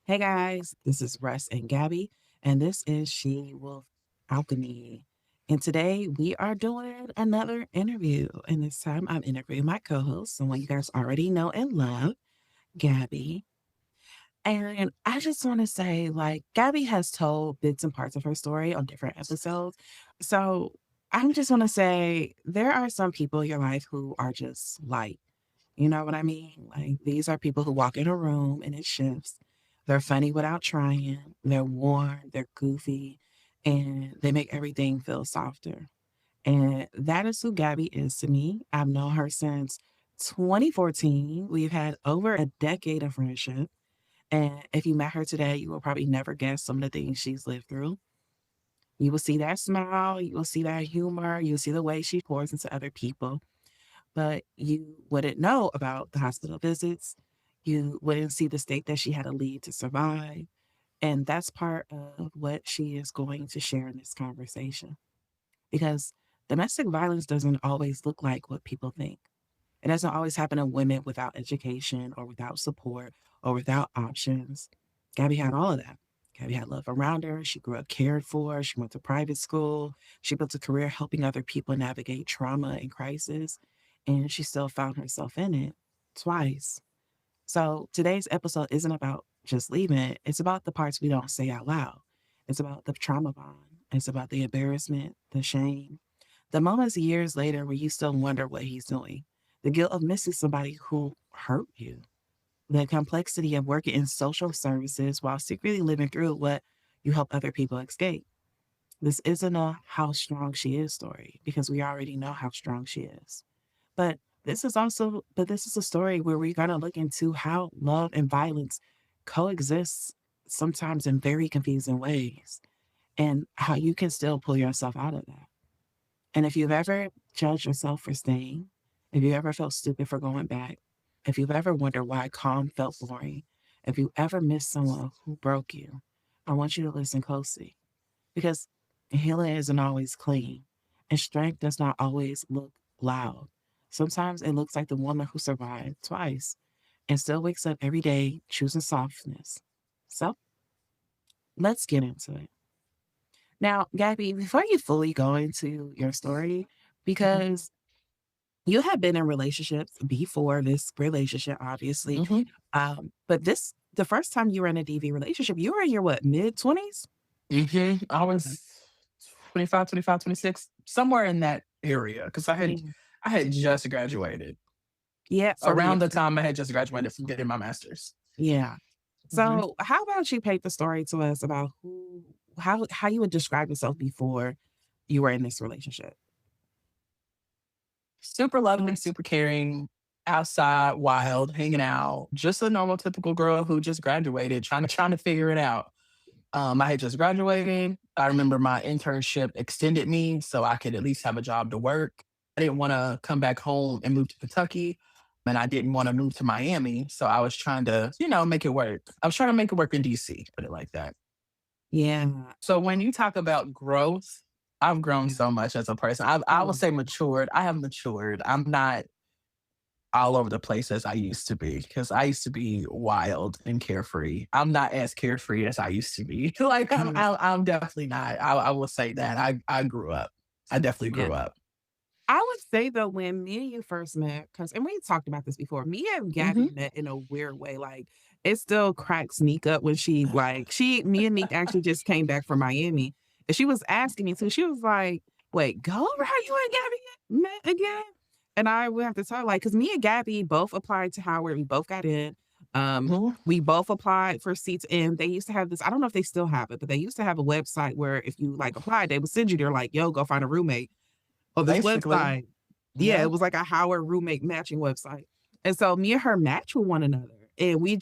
Hey guys, this is Russ and Gabi, and this is She Wolf Alchemy. And today we are doing another interview. And this time I'm interviewing my co host, someone you guys already know and love, Gabi. And I just want to say, Gabi has told bits and parts of her story on different episodes. So I just want to say there are some people in your life who are just light. You know what I mean? Like, these are people who walk in a room and it shifts. They're funny without trying. They're warm, they're goofy, and they make everything feel softer. And that is who Gabby is to me. I've known her since 2014. We've had over a decade of friendship. And if you met her today, you will probably never guess some of the things she's lived through. You will see that smile, you will see that humor, you'll see the way she pours into other people, but you wouldn't know about the hospital visits. You wouldn't see the state that she had to leave to survive. And that's part of what she is going to share in this conversation. Because domestic violence doesn't always look like what people think. It doesn't always happen to women without education or without support or without options. Gabby had all of that. Gabby had love around her. She grew up cared for. She went to private school. She built a career helping other people navigate trauma and crisis. And she still found herself in it twice. So today's episode isn't about just leaving it. It's about the parts we don't say out loud. It's about the trauma bond. It's about the embarrassment, the shame, the moments years later where you still wonder what he's doing, the guilt of missing somebody who hurt you, the complexity of working in social services while secretly living through what you help other people escape. This isn't a how strong she is story because we already know how strong she is. But this is a story where we're going to look into how love and violence coexist sometimes in very confusing ways and how you can still pull yourself out of that. And if you've ever judged yourself for staying, if you ever felt stupid for going back, if you've ever wondered why calm felt boring, if you ever missed someone who broke you, I want you to listen closely because healing isn't always clean and strength does not always look loud. Sometimes it looks like the woman who survived twice and still wakes up every day choosing softness. So let's get into it. Now, Gabby, before you fully go into your story, Mhm, because you have been in relationships before this relationship, obviously. mhm, But the first time you were in a DV relationship, you were in your what, mid-20s? mhm. I Okay. was 25, 25, 26, somewhere in that area because Yeah. I had just graduated. Yeah. So yeah. Around the time I had just graduated from getting my master's. Yeah. Mhm. So how about you paint the story to us about how you would describe yourself before you were in this relationship? Super loving, super caring, outside, wild, hanging out, just a normal, typical girl who just graduated, trying to figure it out. I had just graduated. I remember my internship extended me so I could at least have a job to work. I didn't want to come back home and move to Kentucky. And I didn't want to move to Miami. So I was trying to, make it work. I was trying to make it work in DC, put it like that. Yeah. So when you talk about growth, I've grown Yeah. so much as a person. I would Oh, say matured. I have matured. I'm not all over the place as I used to be because I used to be wild and carefree. I'm not as carefree as I used to be. Like yeah. I'm definitely not. I will say that I grew up. I definitely Yeah. grew up. I would say though, when me and you first met, because and we talked about this before, me and Hmm. Gabby met in a weird way. Like it still cracks Neek up when me and Neek actually just came back from Miami, and she was asking me too. She was like, "Wait, go over how you and Gabby met again?" And I would have to tell her, like, because me and Gabby both applied to Howard, we both got in. Hmm. We both applied for seats, and they used to have this. I don't know if they still have it, but they used to have a website where if you like applied, they would send you. They're like, "Yo, go find a roommate." On this Basically, website. Yeah, yeah. it was like a Howard roommate matching website. And so me and her matched with one another. And we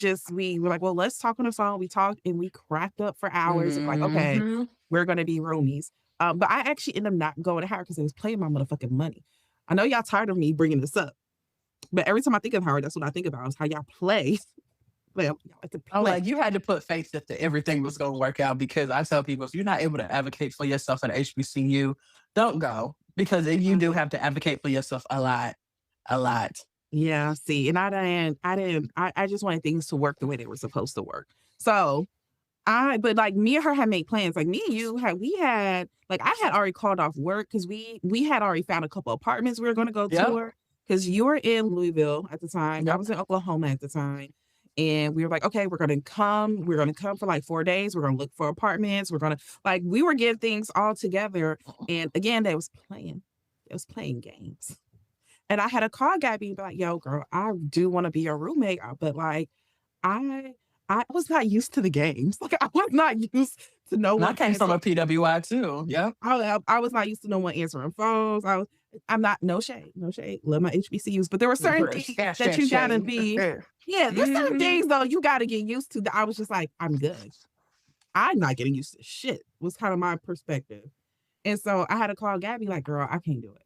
were like, well, let's talk on the phone. We talked and we cracked up for hours. Like, okay, Hmm. we're gonna be roomies. But I actually ended up not going to Howard because they was playing my motherfucking money. I know y'all tired of me bringing this up, but every time I think of Howard, that's what I think about is how y'all play. Well, y'all like to I'm play. like, you had to put faith that everything was going to work out because I tell people if you're not able to advocate for yourself at HBCU, don't go because you do have to advocate for yourself a lot. Yeah, see, and I just wanted things to work the way they were supposed to work. So but like me and her had made plans. Like me and you had, we had, like I had already called off work because we had already found a couple apartments we were going to go Yep. tour. Because you were in Louisville at the time, I Yep. was in Oklahoma at the time, and we were like, okay, we're gonna come. We're gonna come for like 4 days. We're gonna look for apartments. We're gonna like we were getting things all together. And again, they was playing games. And I had to call Gabby and be like, yo, girl, I do want to be your roommate, but like I I was not used to the games. Like I was not used to no And I one came from answer. a PWI too. Yep. I was not used to no one answering phones. I'm not, no shade, no shade. Love my HBCUs, but there were certain things that you gotta be. Yeah, there's certain Mhm. things though you gotta get used to. That I was just like, I'm good. I'm not getting used to shit. Was kind of my perspective, and so I had to call Gabby like, girl, I can't do it.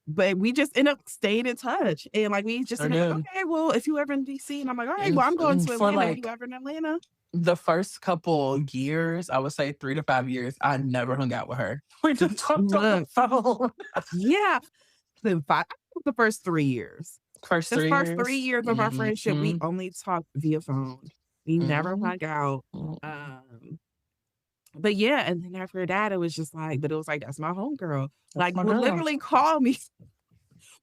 But we just end up staying in touch. And like we just Sure ended up like, did. okay, well, if you ever in DC, and I'm like, all right, And well, I'm going to for Atlanta. If you like ever in Atlanta, the first couple years, I would say 3 to 5 years, I never hung out with her. We just talked on the look, phone. yeah, the first 3 years. First The three first three years. years of our friendship, we Mm-hmm. only talked via phone. We never Mm-hmm. hung out. Um, but yeah, and then after that, it was just like, but it was like, that's my homegirl. That's Like, my would girl. literally call me,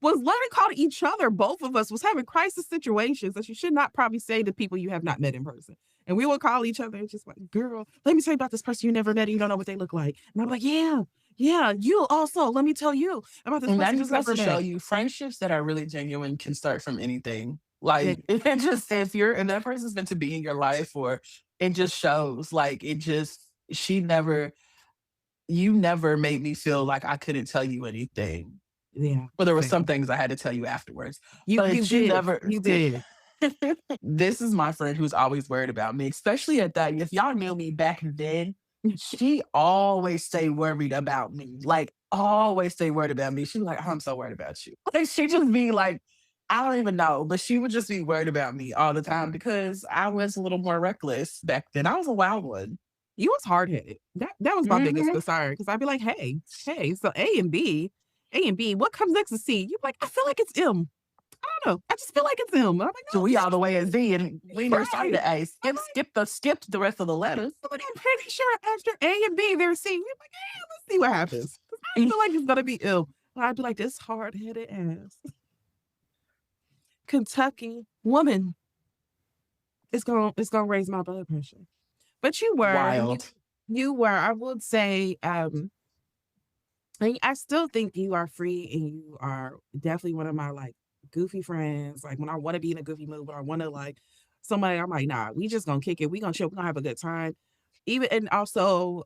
was literally calling each other. Both of us was having crisis situations that you should not probably say to people you have not met in person. And we would call each other and just like, girl, let me tell you about this person you never met and you don't know what they look like. And I'm like, yeah, yeah, you also, let me tell you about this And that person just you've goes never to show met. you friendships that are really genuine can start from anything. Yeah, Like it just if you're and that person's meant to be in your life or it just shows. Like it just she never you never made me feel like I couldn't tell you anything. yeah, Well, there were some same. things I had to tell you afterwards. You But you did. never You did. this is my friend who's always worried about me, especially at that. If y'all knew me back then, she always stay worried about me. Like always stay worried about me. She's like, I'm so worried about you. Like she just be like, I don't even know, but she would just be worried about me all the time because I was a little more reckless back then. I was a wild one. You was hard headed. That was my biggest Mhm. concern because I'd be like, hey, so A and B, what comes next is C? You like, I feel like it's M. I don't know. I just feel like it's M. I'm like, So we all the way at Z and we never started right. at A. I'm like, Skip the rest of the letters. I'm pretty sure after A and B, they're C. You're like, hey, let's see what happens. 'Cause I feel like it's gonna be M. And I'd be like, this hard headed ass Kentucky woman it's gonna raise my blood pressure. But Wild. you were, I would say, I still think you are free and you are definitely one of my like goofy friends. Like when I want to be in a goofy mood, but I want to like somebody, I'm like, nah, we just gonna kick it. We gonna chill. We gonna have a good time. Even and also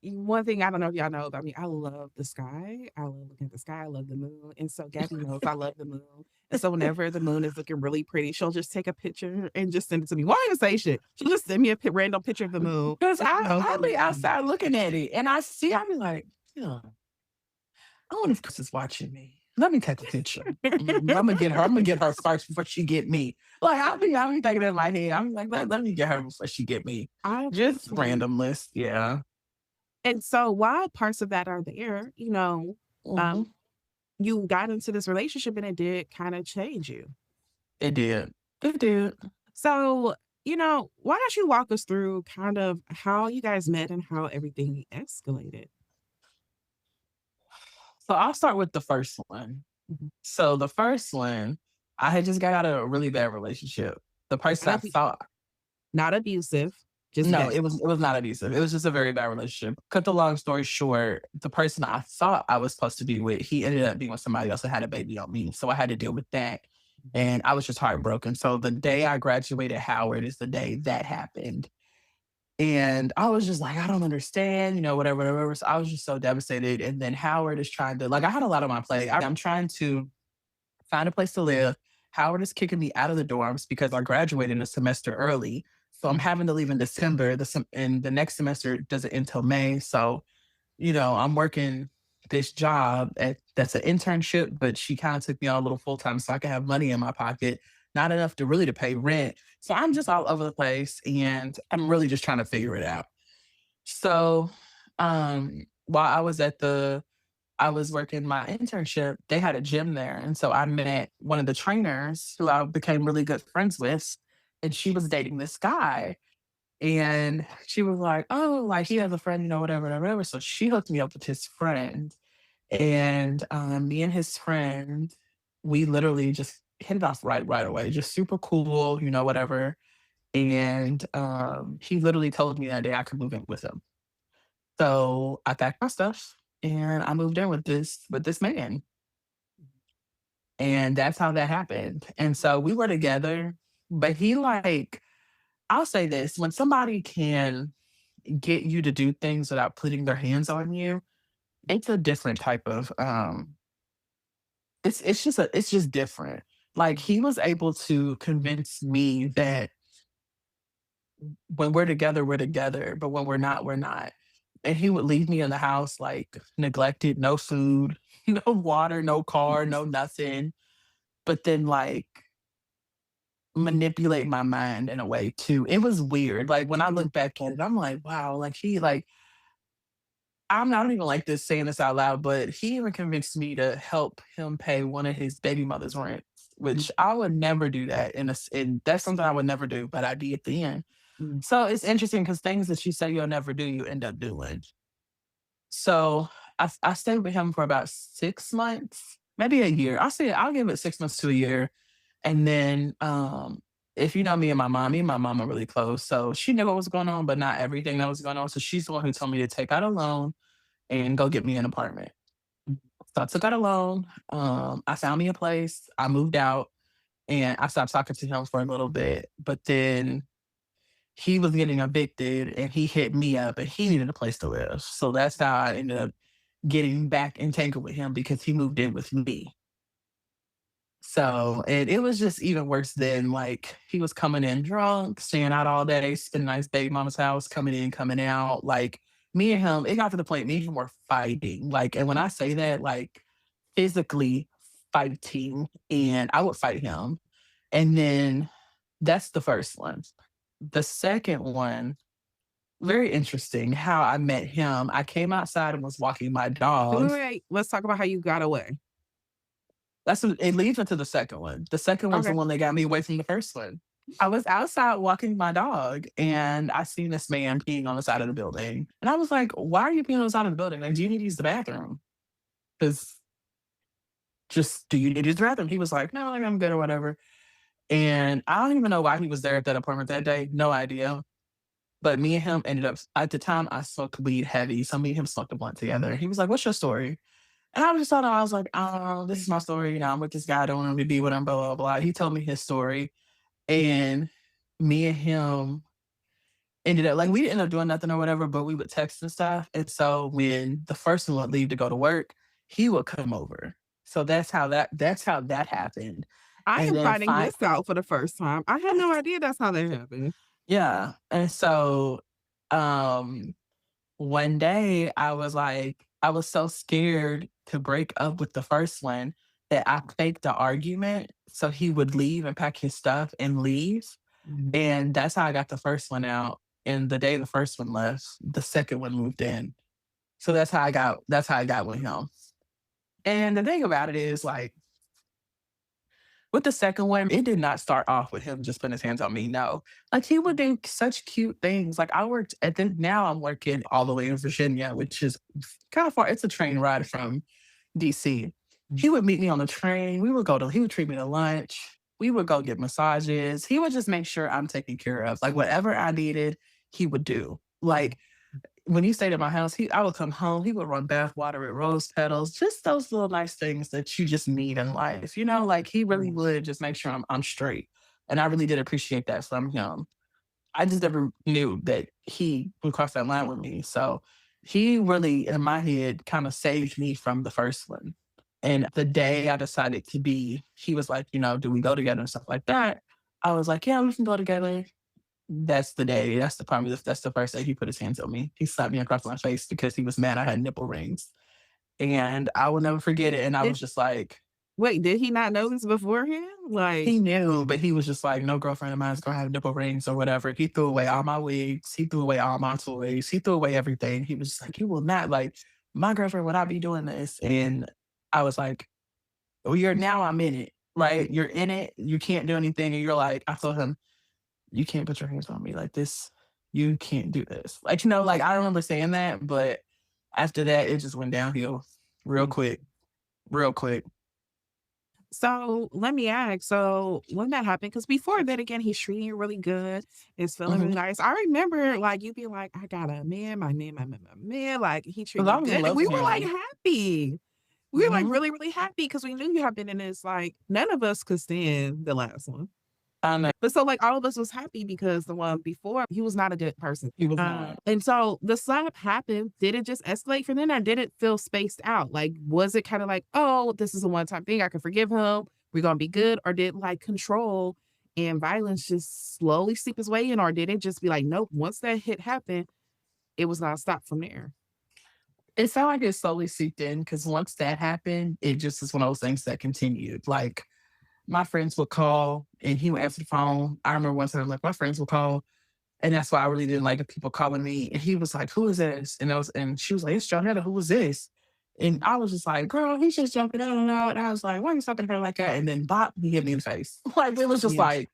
one thing I don't know if y'all know about me, I love the sky. I love looking at the sky. I love the moon. And so Gabby knows I love the moon. And so whenever the moon is looking really pretty, she'll just take a picture and just send it to me. Why even say shit? She'll just send me a random picture of the moon. Because And she knows I I'll love be the moon. outside looking at it and I'll be like, yeah, I wonder if Chris is watching me. Let me take a picture. I'm gonna get her first before she get me. Like I'll be thinking in my head. I'm like, let me get her before she get me. I Just absolutely. random list. Yeah. And so while parts of that are there, Mhm. um, you got into this relationship and it did kind of change you. It did. It did. So, why don't you walk us through kind of how you guys met and how everything escalated? So I'll start with the first one. Mhm. So the first one, I had just got out of a really bad relationship. The person Not, I abu- thought not abusive, just no, bad. it was not abusive. It was just a very bad relationship. Cut the long story short, the person I thought I was supposed to be with, he ended up being with somebody else and had a baby on me. So I had to deal with that. And I was just heartbroken. So the day I graduated Howard is the day that happened. And I was just like, I don't understand, whatever, whatever. So I was just so devastated. And then Howard is trying to, like, I had a lot on my plate. I'm trying to find a place to live. Howard is kicking me out of the dorms because I graduated a semester early. So I'm having to leave in December. And the next semester doesn't end until May. So, I'm working this job that's an internship, but she kind of took me on a little full time so I can have money in my pocket, not enough to really to pay rent. So I'm just all over the place and I'm really just trying to figure it out. So while I was working my internship, they had a gym there. And so I met one of the trainers who I became really good friends with. and she was dating this guy. And she was like, "Oh, like he has a friend, whatever, whatever, whatever." So she hooked me up with his friend. And me and his friend, we literally just hit it off right away. Just super cool, whatever. And he literally told me that day I could move in with him. So I packed my stuff and I moved in with this man. And that's how that happened. And so we were together, but he like, I'll say this, when somebody can get you to do things without putting their hands on you, it's a different type of it's just different. Like he was able to convince me that when we're together, but when we're not, we're not. And he would leave me in the house like neglected, no food, no water, no car, no nothing. But then like manipulate my mind in a way too. It was weird. Like when I look back at it, I'm like, wow, like he like I don't even like this saying this out loud, but he even convinced me to help him pay one of his baby mother's rent, which I would never do that. And that's something I would never do, but I did at the end. Mm, So it's interesting because things that you say you'll never do, you end up doing. So I stayed with him for about 6 months, maybe a year. I'll give it 6 months to a year. And then if you know me and my mom are really close. So she knew what was going on, but not everything that was going on. So she's the one who told me to take out a loan and go get me an apartment. mm. So I took out a loan. I found me a place. I moved out and I stopped talking to him for a little bit. But then he was getting evicted and he hit me up and he needed a place to live. So that's how I ended up getting back entangled with him because he moved in with me. So, and it was just even worse than like he was coming in drunk, staying out all day, spending nice baby mama's house, coming in, coming out. Like me and him, it got to the point me and him were fighting. Like, and when I say that, like physically fighting, and I would fight him. And then that's the first one. The second one, very interesting how I met him. I came outside and was walking my Wait, wait, dog. wait. Let's talk about how you got away. It leads into the second one. The second one's the Okay. one that got me away from the first one. I was outside walking my dog and I seen this man peeing on the side of the building. And I was like, why are you peeing on the side of the building? Like, do you need to use the bathroom? Because just do you need to use the bathroom? He was like, no, like, I'm good or whatever. And I don't even know why he was there at that apartment that day. No idea. But me and him ended up at the time I smoked weed heavy. So me and him smoked a blunt together. He was like, what's your story? And I was just thought I was like, oh, this is my story. I'm with this guy. I don't want to be with him, blah, blah, blah. He told me his story. And me and him ended up like we didn't end up doing nothing or whatever, but we would text and stuff. And so when the first one would leave to go to work, he would come over. So that's how that happened. I And am then finding this out for the first time. I had no idea that's how that happened. yeah. And so um one day I was so scared to break up with the first one that I faked the argument so he would leave and pack his stuff and leave. Mhm. And that's how I got the first one out. And the day the first one left, the second one moved in. So that's how I got with him. And the thing about it is like with the second one, it did not start off with him just putting his hands on me. No. Like he would do such cute things. Like I worked at the now I'm working all the way in Virginia, which is kind of far. It's a train ride from DC. He would meet me on the train. He would treat me to lunch. We would go get massages. He would just make sure I'm taken care of. Like whatever I needed, he would do. Like when he stayed at my house, I would come home, he would run bath water with rose petals, just those little nice things that you just need in life. Like he really would just make sure I'm straight. And I really did appreciate that from him. I just never knew that he would cross that line with me. So he really, in my head, kind of saved me from the first one. And the day I decided he was like, do we go together and stuff like that? I was like, yeah, we can go together. That's the day. That's the first day he put his hands on me. He slapped me across my face because he was mad I had nipple rings. And I will never forget it. And I Did was just like, wait, did he not know this beforehand? Like, he knew, but he was just like, no girlfriend of mine is gonna have nipple rings or whatever. He threw away all my wigs. He threw away all my toys. He threw away everything. He was just like, you will not like my girlfriend would not be doing this. And I was like, well, I'm in it. Right? You're in it. You can't do anything. And you're like, I told him, you can't put your hands on me like this. You can't do this. Like, like I remember saying that, but after that, it just went downhill real Yeah. quick, real quick. So let me ask, so when that happened, because before that, again, he's treating you really good, is feeling really Because nice. I remember like you be like, I got a man, my man, like he treat I me was in good. And love we with were like him. happy. We were like Hmm. really, really happy because we knew you had been in this, like none of us could stand the last one. I know But so like all of us was happy because the one before he was not a good person. he was not. And so the slap happened. Did it just escalate from then or did it feel spaced out? Like was it kind of like, oh, this is a one-time thing. I can forgive him. We're gonna be good. Or did like control and violence just slowly seep its way in? Or did it just be like, nope, once that hit happened, it was not stop from there? It felt like it slowly seeped in because once that happened, it just is one of those things that continued. Like my friends would call and he would answer the phone. I remember one time, like my friends would call, and that's why I really didn't like people calling me. And he was like, "Who is this?" And she was like, "It's Jonetta. Who is this?" And I was just like, "Girl, he's just jumping out and out." And I was like, "Why are you talking to her like that?" And then Bob, he hit me in the face. Like it was just Yeah. like,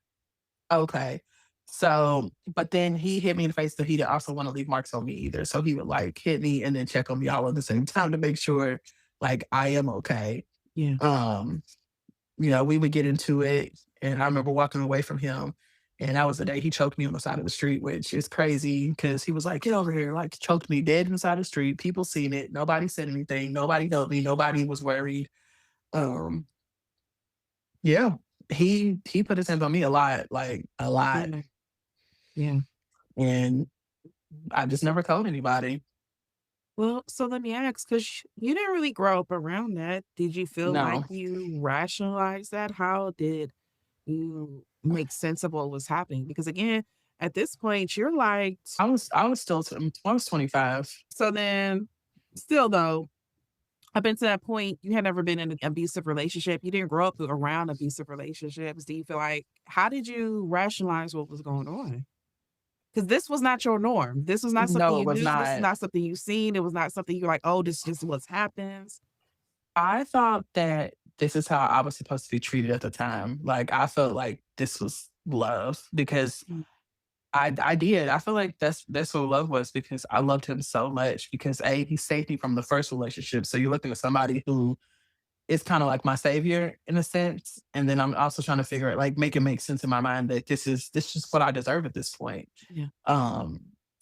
okay. So, but then he hit me in the face, so he didn't also want to leave marks on me either. So he would like hit me and then check on me all at the same time to make sure like I am okay. Yeah. Um, we would get into it. And I remember walking away from him. And that was the day he choked me on the side of the street, which is crazy because he was like, "Get over here." Like, choked me dead inside the street. People seen it. Nobody said anything. Nobody helped me. Nobody was worried. Um, yeah, he put his hands on me a lot, like a lot. Yeah. Yeah. And I just never told anybody. Well, so let me ask, because you didn't really grow up around that. Did you feel like No, you rationalized that? How did you make sense of what was happening? Because again, at this point, you're like, I was still, I was 25. so then still though, up until that point, you had never been in an abusive relationship. You didn't grow up around abusive relationships. Do you feel like, how did you rationalize what was going on? Because this was not your norm. This was not something No, it you was knew. This is not. not something you've seen. It was not something you're like, oh, this just what happens. I thought that this is how I was supposed to be treated at the time. Like I felt like this was love because I did. I feel like that's what love was because I loved him so much because he saved me from the first relationship. So you're looking at somebody who is kind of like my savior in a sense. And then I'm also trying to figure it like make it make sense in my mind that this is what I deserve at this point. Yeah. Um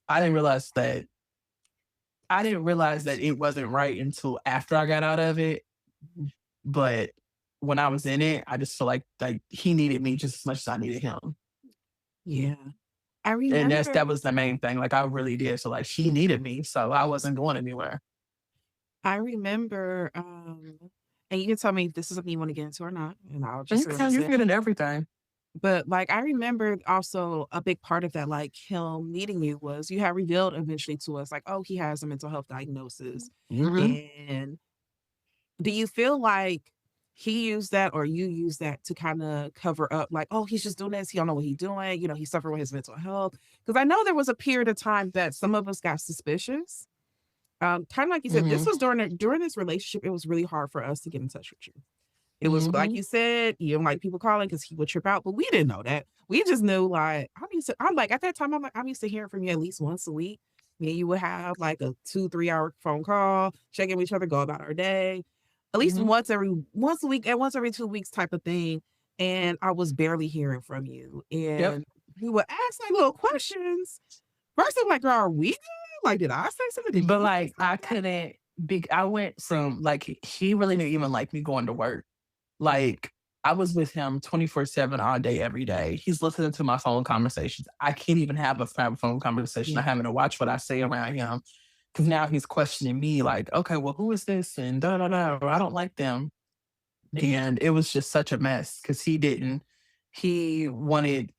I didn't realize that it wasn't right until after I got out of it. Mhm. But when I was in it, I just feel like he needed me just as much as I needed him. Yeah. I And remember that was the main thing. Like I really did. So like he needed me. So I wasn't going anywhere. I remember, and you can tell me if this is something you want to get into or not, and I'll just You release can it. get into everything. But like I remember also a big part of that, like him needing you was you had revealed eventually to us, like, oh, he has a mental health diagnosis. Hmm. And do you feel like he used that or you used that to kind of cover up, like, oh, he's just doing this, he don't know what he's doing, he suffered with his mental health? Because I know there was a period of time that some of us got suspicious. Kind of like you said, this Hmm. was during this relationship, it was really hard for us to get in touch with you. It was like Hmm. you said, you don't like people calling because he would trip out, but we didn't know that. We just knew like I'm like at that time, I'm like, I'm used to hearing from you at least once a week. Me and you would have like a 2, 3 hour phone call, check in with each other, go about our day. At least Hmm. once a week and once every 2 weeks type of thing. And I was barely hearing from you. Yep. And he would ask like little questions. First, I'm like, girl, are we good? Like, did I say something? Did But you say like I something? couldn't be I went from like he really didn't even like me going to work. Yeah. Like I was with him 24/7 all day, every day. He's listening to my phone conversations. I can't even have a phone conversation. Yeah. I'm having to watch what I say around him. Cause now he's questioning me, like, okay, well, who is this? And da da da, or I don't like them. And it was just such a mess because he wanted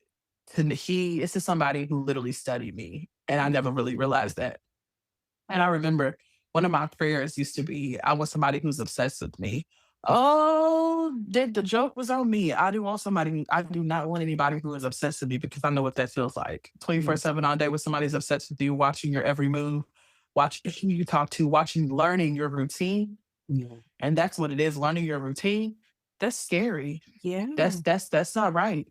this is somebody who literally studied me. And I never really realized that. And I remember one of my prayers used to be, I want somebody who's obsessed with me. Oh, the joke was on me. I do not want anybody who is obsessed with me because I know what that feels like. Yeah. 24/7 all day when somebody's obsessed with you, watching your every move, watching who you talk to, learning your routine. Yeah. And that's what it is, learning your routine. That's scary. Yeah. That's not right.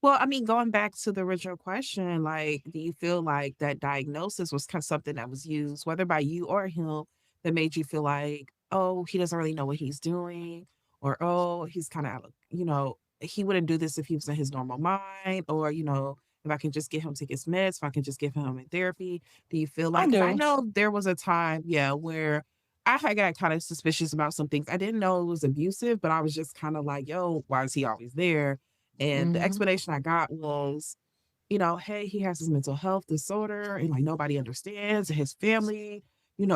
Well, I mean, going back to the original question, like, do you feel like that diagnosis was kind of something that was used, whether by you or him, that made you feel like, oh, he doesn't really know what he's doing, or oh, he's kind of out of, he wouldn't do this if he was in his normal mind, or if I can just get him to get his meds, if I can just give him in therapy. Do you feel I like? Because I do. know there was a time, yeah, where I had got kind of suspicious about some things. I didn't know it was abusive, but I was just kind of like, yo, why is he always there? And the Mhm. explanation I got was, hey, he has his mental health disorder and like nobody understands and his family,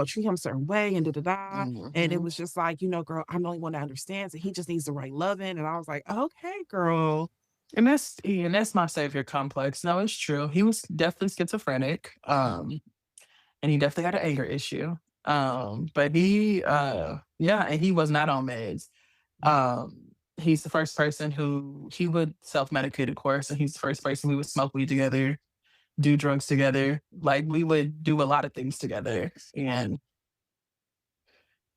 treat him a certain way and da da da. And it Mhm. was just like, girl, I'm the only one that understands and he just needs the right loving. And I was like, okay, girl. And that's my savior complex. No, it's true. He was definitely schizophrenic, and he definitely had an anger issue. But yeah, and he was not on meds. He's the first person who he would self-medicate, of course, and he's the first person we would smoke weed together, do drugs together. Like we would do a lot of things together. And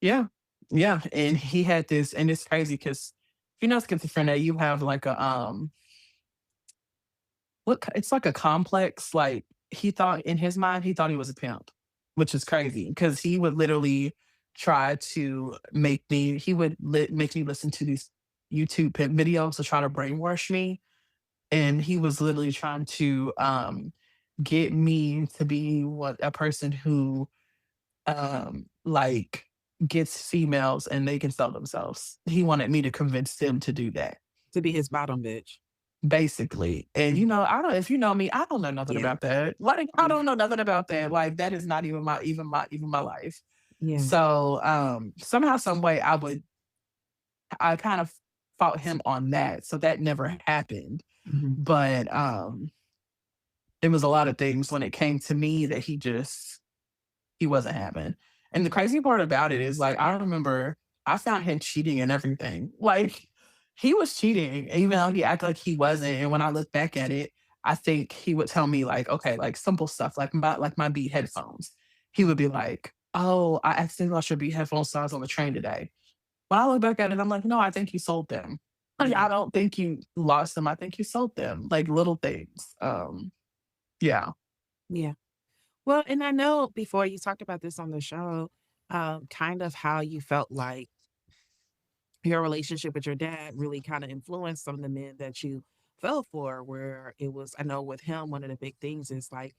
yeah, yeah. And he had this, and it's crazy because if you know schizophrenia, you have like it's like a complex. Like he thought in his mind, he thought he was a pimp, which is crazy because he would literally try to he would make me listen to these YouTube pimp videos to try to brainwash me. And he was literally trying to get me to be a person who like gets females and they can sell themselves. He wanted me to convince them to do that, To be his bottom bitch. basically. And Mhm. I don't if you know me, I don't know nothing Yeah. about that. Like I Yeah. don't know nothing about that. Like that is not even my life. Yeah. So somehow, some way I kind of fought him on that. So that never happened. Mhm. But there was a lot of things when it came to me that he wasn't having. And the crazy part about it is like I remember I found him cheating and everything. Like he was cheating, even though he acted like he wasn't. And when I look back at it, I think he would tell me like, okay, like simple stuff, like my Beat headphones. He would be like, "Oh, I accidentally lost your Beat headphones, so I was on the train today." When I look back at it, I'm like, "No, I think you sold them. Like, Yeah. I don't think you lost them. I think you sold them. Like little things." Yeah. Yeah. Well, and I know before you talked about this on the show, kind of how you felt like your relationship with your dad really kind of influenced some of the men that you fell for, where it was, I know with him, one of the big things is like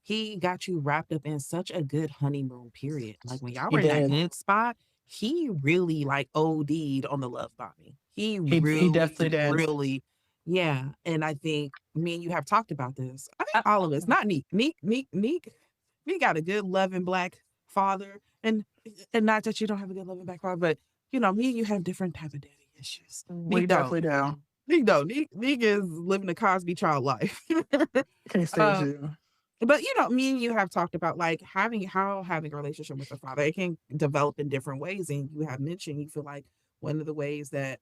he got you wrapped up in such a good honeymoon period. Like when y'all He were in that did. good spot, he really like OD'd on the love bombing. He He really, definitely did. really, yeah. And I think me and you have talked about this. I think I, all of us, not Neek. Neek got a good loving black father. And not that you don't have a good loving black father, but me and you have different type of daddy issues. we Neek don't. definitely do. Neek don't. Neek is living the Cosby child life. Can't stand uh, you. but me and you have talked about like having a relationship with a father, it can develop in different ways. And you have mentioned you feel like one of the ways that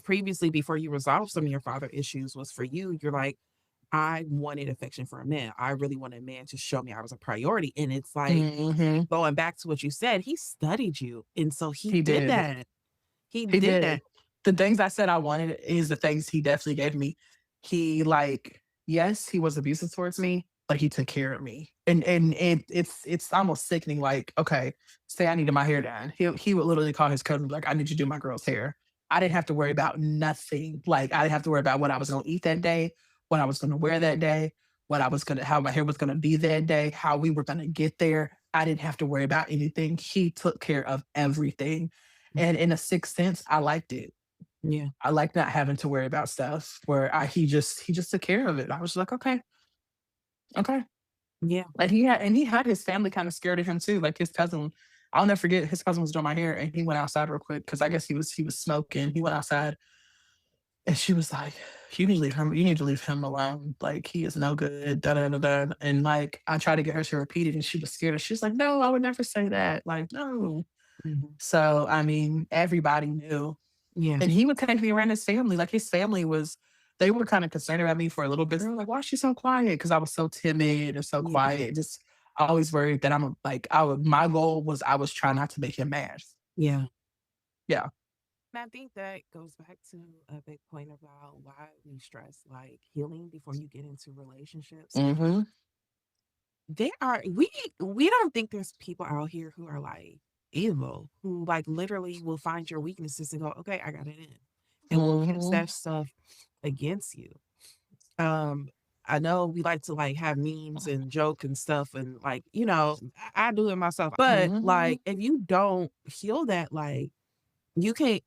previously before you resolved some of your father issues was for you, you're like, I wanted affection for a man. I really wanted a man to show me I was a priority. And it's like Mhm. going back to what you said, he studied you. And so he He did did. that. He He did did. that. The things I said I wanted is the things he definitely gave me. He like, yes, he was abusive towards me, but he took care of me. And it's almost sickening. Like, okay, say I needed my hair done. He would literally call his cousin, like, I need you to do my girl's hair. I didn't have to worry about nothing. Like I didn't have to worry about what I was gonna eat that day, what I was gonna wear that day, how my hair was gonna be that day, how we were gonna get there. I didn't have to worry about anything. He took care of everything. And in a sixth sense, I liked it. Yeah. I like not having to worry about stuff where he just took care of it. I was like, okay, okay. Yeah. And he had his family kind of scared of him too. Like his cousin, I'll never forget. His cousin was doing my hair, and he went outside real quick because I guess he was smoking. He went outside, and she was like, "You need to leave him. You need to leave him alone. Like he is no good." Da da da da. And like I tried to get her to repeat it, and she was scared. And she's like, "No, I would never say that. Like no." Mhm. So I mean, everybody knew. Yeah. And he would take me around his family. Like his family they were kind of concerned about me for a little bit. They were like, "Why is she so quiet?" Because I was so timid and so Yeah. quiet. Just I always worried that my goal was I was trying not to make him mad. Yeah. Yeah. And I think that goes back to a big point about why we stress like healing before you get into relationships. Mm-hmm. There are we don't think there's people out here who are like evil, who like literally will find your weaknesses and go, okay, I got it in, and will use Mm-hmm. that stuff against you. Um, I know we like to like have memes and joke and stuff, and like, I do it myself. But Mm-hmm. like, if you don't heal that, like, you can't.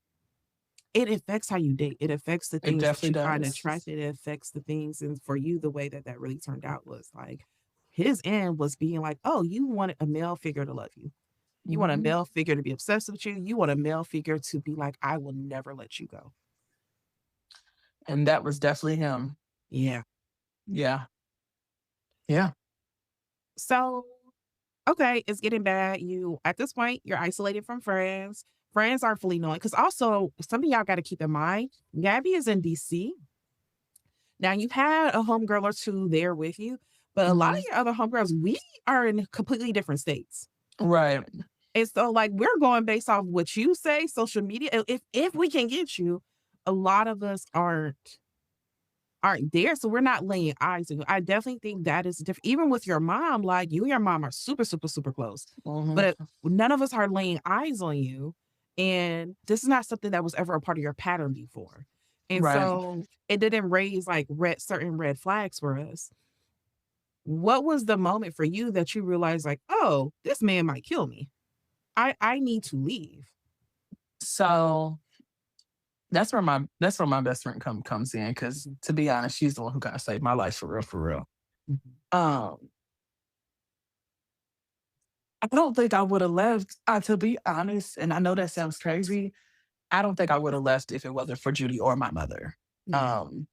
It affects how you date. It affects the It things that definitely you find does. attractive. It affects the things, and for you, the way that that really turned out was like his end was being like, oh, you wanted a male figure to love you. You want a Mm-hmm. male figure to be obsessed with you. You want a male figure to be like, I will never let you go. And that was definitely him. Yeah. Yeah. Yeah. So okay, it's getting bad. You at this point, you're isolated from friends. Friends aren't fully knowing. Because also, something y'all got to keep in mind, Gabby is in DC. Now, you've had a homegirl or two there with you, but a lot of Mm-hmm. your other homegirls, we are in completely different states. Right. And so, like, we're going based off what you say, social media. If we can get you, a lot of us aren't there. So we're not laying eyes on you. I definitely think that is different. Even with your mom, like you and your mom are super, super, super close. But Mm-hmm. none of us are laying eyes on you. And this is not something that was ever a part of your pattern before. And Right. so it didn't raise like certain red flags for us. What was the moment for you that you realized, like, oh, this man might kill me? I need to leave. So that's where my best friend comes in. Cause Mhm, to be honest, she's the one who kind of saved my life for real, for real. mhm, Um, I don't think I would have left. To be honest, and I know that sounds crazy, I don't think I would have left if it wasn't for Judy or my mother. yeah. Um,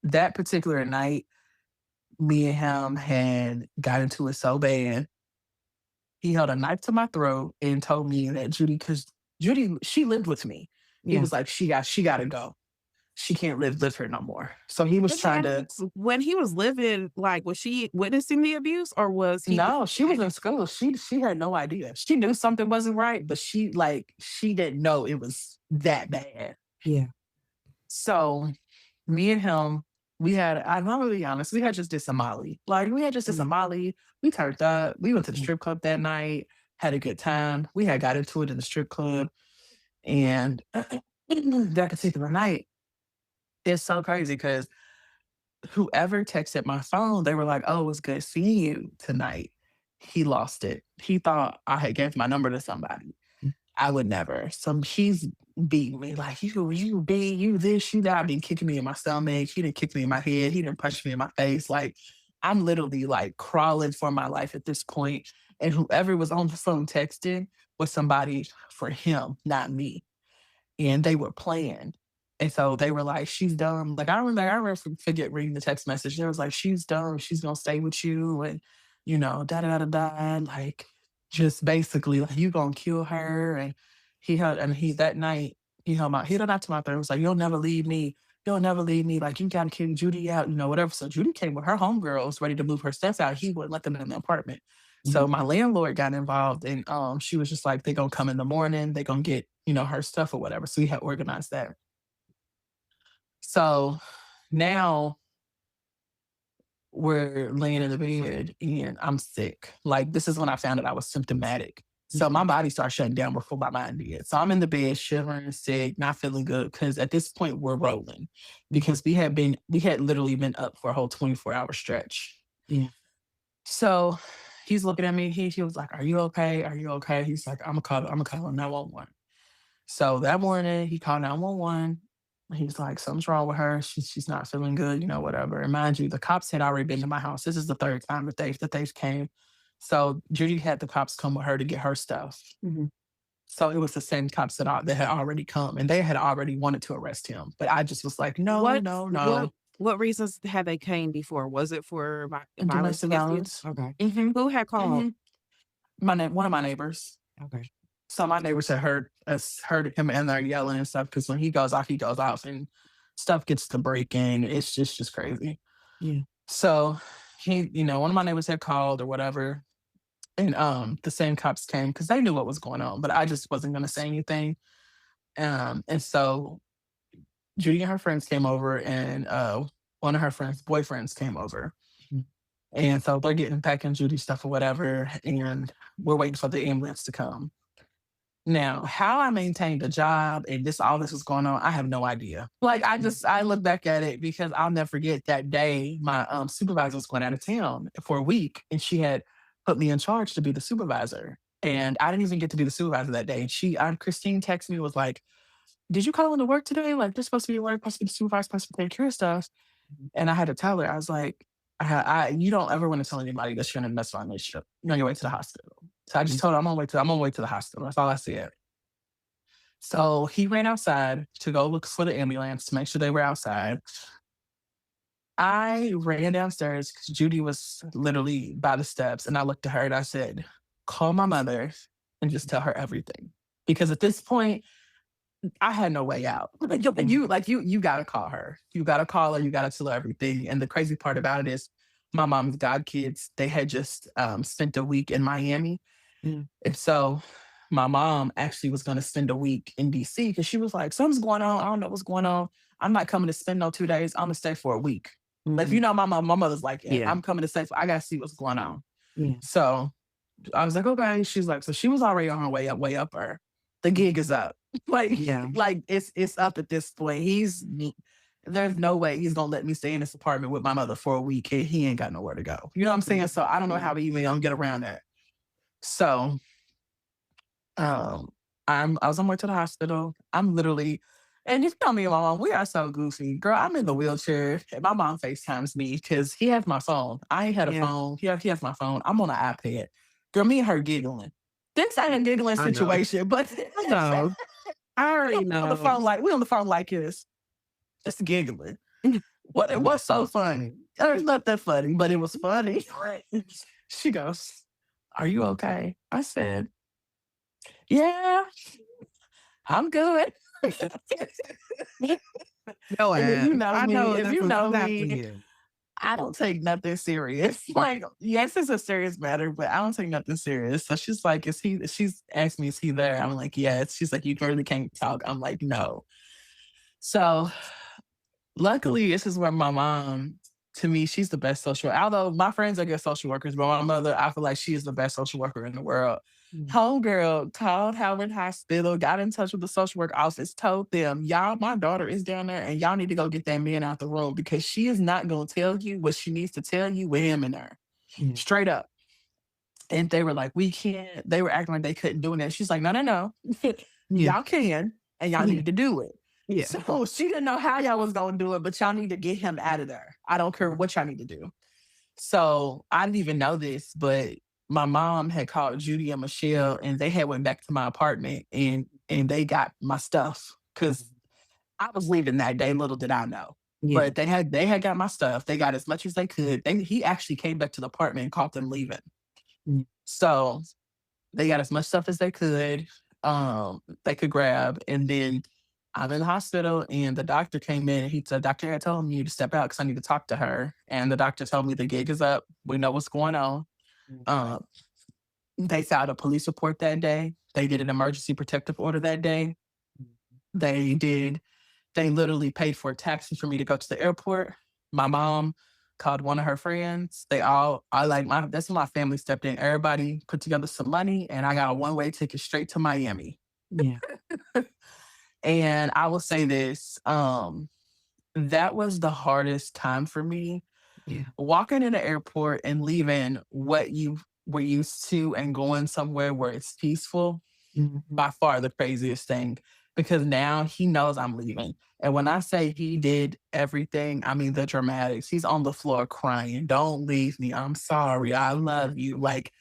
that particular night, me and him had got into it so bad. He held a knife to my throat and told me that because Judy, she lived with me. He Yeah. was like, she got to go. She can't live here no more. So he was Let me trying to. ask, when he was living, like, was she witnessing the abuse or was he No, she was just in school. She had no idea. She knew something wasn't right, but she didn't know it was that bad. yeah. So me and him, we had, I'm not really honest, we had just did some Molly. Like we had just did Mm, some Molly. We turned up. We went to the mm, strip club that night, had a good time. We had got into it in the strip club. And that particular night, it's so crazy because whoever texted my phone, they were like, "Oh, it was good seeing you tonight." He lost it. He thought I had gave my number to somebody. mm, I would never. So he's beating me like you be you this you that. I been kicking me in my stomach. He didn't kick me in my head. He didn't punch me in my face. Like I'm literally like crawling for my life at this point. And whoever was on the phone texting was somebody for him, not me, and they were playing. And so they were like, she's dumb. Like I remember forget reading the text message. They was like, she's dumb. She's gonna stay with you, and da da da da. Like, just basically, like, you gonna kill her. And he that night he held out to my third. Was like, you'll never leave me. You'll never leave me. Like, you gotta kick Judy out. Whatever. So Judy came with her homegirls, ready to move her stuff out. He wouldn't let them in the apartment. mhm, So my landlord got involved, and she was just like, "They gonna come in the morning. They gonna get her stuff or whatever." So we had organized that. So now we're laying in the bed, and I'm sick. Like this is when I found out I was symptomatic. So mhm, my body started shutting down before my mind did. So I'm in the bed, shivering, sick, not feeling good. Because at this point we're rolling, mhm, because we had literally been up for a whole 24-hour stretch. yeah. So he's looking at me. He was like, "Are you okay? Are you okay?" He's like, I'm gonna call 911." So that morning he called 911. He's like, "Something's wrong with her. She's not feeling good, whatever." And mind you, the cops had already been to my house. This is the third time that they came. So Judy had the cops come with her to get her stuff. Mhm. So it was the same cops that had already come, and they had already wanted to arrest him. But I just was like, no, What no, what no. what reasons had they came before? Was it for And violence domestic against you? violence. Okay. Hmm. Who had called? Hmm. One of my neighbors. Okay. So my neighbors had heard him in there yelling and stuff, because when he goes off, and stuff gets to breaking. It's just crazy. Yeah. So one of my neighbors had called or whatever, and the same cops came because they knew what was going on, but I just wasn't gonna say anything. And so Judy and her friends came over, and one of her friends' boyfriends came over. Mhm. And so they're getting packing Judy's stuff or whatever, and we're waiting for the ambulance to come. Now, how I maintained a job and this all this was going on, I have no idea. Like I look back at it because I'll never forget that day my supervisor was going out of town for a week, and she had put me in charge to be the supervisor. And I didn't even get to be the supervisor that day. And Christine texted me, was like, "Did you call into work today? Like, they're supposed to be at work, supposed to be the supervisor, supposed to be taking care of stuff." Mhm. And I had to tell her, I was like, you don't ever want to tell anybody that you're in a mess with a relationship. You're on your way to the hospital. So I just Mhm. told her I'm on my way to the hospital. That's all I said. So he ran outside to go look for the ambulance to make sure they were outside. I ran downstairs because Judy was literally by the steps, and I looked at her and I said, "Call my mother and just tell her everything." Because at this point, I had no way out. Mhm. You gotta call her. You gotta call her. You gotta tell her everything. And the crazy part about it is, my mom's godkids, they had just spent a week in Miami, Yeah. and so my mom actually was gonna spend a week in DC because she was like, "Something's going on. I don't know what's going on. I'm not coming to spend no 2 days. I'm gonna stay for a week." Like, if you Mhm. know my mother's like, "Yeah, Yeah. I'm coming to stay. I gotta see what's going on." Yeah. So I was like, "Okay." She's like, so she was already on her way up her. The gig is up. Like, Yeah. it's up at this point. There's no way he's gonna let me stay in this apartment with my mother for a week. He ain't got nowhere to go. You know what I'm saying? Mhm. So I don't know Yeah. how we even gonna get around that. So um I was on my way to the hospital. I'm literally, and you know me and my mom, we are so goofy. Girl, I'm in the wheelchair and my mom FaceTimes me because he has my phone. I ain't had a Yeah. phone. He has my phone. I'm on an iPad. Girl, me and her giggling. This ain't a giggling I know. situation, but I know. I already on the know. phone we on the phone like this, just giggling. What it Yeah. was so funny. There's nothing funny, but it was funny. She goes, "Are you okay?" I said, "Yeah, I'm good." Your And ass. I know if that's you know exactly me, you. I don't take nothing serious. Like, yes, it's a serious matter, but I don't take nothing serious. So she's like, she's asked me, "Is he there?" I'm like, "Yes." She's like, "You really can't talk." I'm like, "No." So luckily, this is where my mom, to me, she's the best social, although my friends are good social workers, but my mother, I feel like she is the best social worker in the world. Mm. Homegirl called Howard Hospital, got in touch with the social work office, told them, "Y'all, my daughter is down there and y'all need to go get that man out the room because she is not going to tell you what she needs to tell you with him in her." Yeah. Straight up. And they were like, "We can't." They were acting like they couldn't do it. She's like, "No, no, no. Yeah. Y'all can, and y'all Yeah. need to do it." Yeah. So she didn't know how y'all was going to do it, but y'all need to get him out of there. I don't care what y'all need to do. So I didn't even know this, but my mom had called Judy and Michelle, and they had went back to my apartment, and they got my stuff because Mhm. I was leaving that day. Little did I know. Yeah. But they had got my stuff. They got as much as they could. He actually came back to the apartment and caught them leaving. Mm. So they got as much stuff as they could grab. And then I'm in the hospital and the doctor came in and he said, "Doctor, I told you to step out because I need to talk to her." And the doctor told me the gig is up. We know what's going on. Mm. Um, they filed a police report that day. They did an emergency protective order that day. Mhm. They did, they literally paid for a taxi for me to go to the airport. My mom called one of her friends. That's when my family stepped in. Everybody put together some money and I got a one-way ticket straight to Miami. Yeah. And I will say this, that was the hardest time for me. Yeah. Walking in the airport and leaving what you were used to and going somewhere where it's peaceful, Mhm. by far the craziest thing because now he knows I'm leaving. And when I say he did everything, I mean the dramatics. He's on the floor crying, "Don't leave me. I'm sorry. I love you." Like,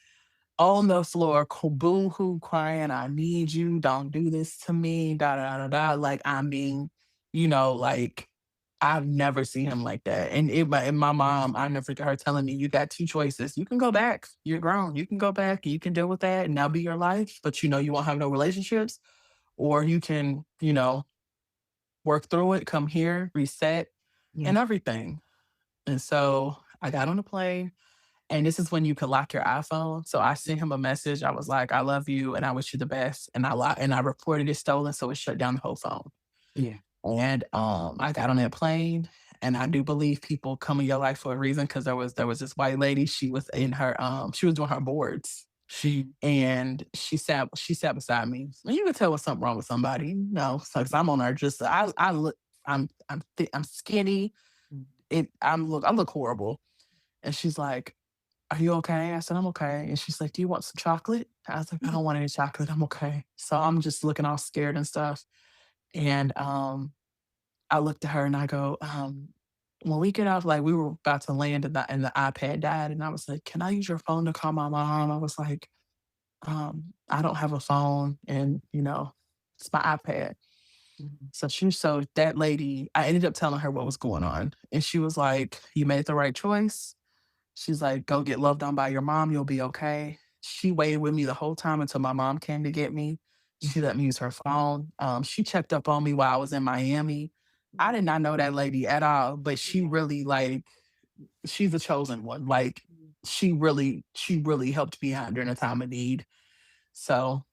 on the floor, boo hoo crying, "I need you. Don't do this to me." Da da da da. Like, I mean, like, I've never seen him like that. And my mom, I never forget her telling me, "You got two choices. You can go back. You're grown. You can go back. You can deal with that, and that'll be your life. But you won't have no relationships, or you can, work through it. Come here, reset, Yeah. and everything." And so I got on the plane And this is when you could lock your iPhone. So I sent him a message. I was like, I love you and I wish you the best. And and I reported it stolen, so it shut down the whole phone. Yeah. And I got on that plane, and I do believe people come in your life for a reason, because there was this white lady. She was in her she was doing her boards, Mm, and she sat beside me. And you can tell when something wrong with somebody. No, because I'm on her. Just I look I'm skinny. mm, I look horrible. And she's like, "Are you okay?" I said, "I'm okay." And she's like, "Do you want some chocolate?" I was like, "I don't want any chocolate. I'm okay." So I'm just looking all scared and stuff. And I looked at her and I go, when we get off, like we were about to land and the iPad died. And I was like, "Can I use your phone to call my mom?" I was like, I don't have a phone and it's my iPad. mhm, So that lady, I ended up telling her what was going on. And she was like, "You made the right choice." She's like, "Go get loved on by your mom. You'll be okay." She waited with me the whole time until my mom came to get me. She let me use her phone. She checked up on me while I was in Miami. I mhm, did not know that lady at all, but she yeah, really she's a chosen one. Like mm, she really helped me out during a time of need. So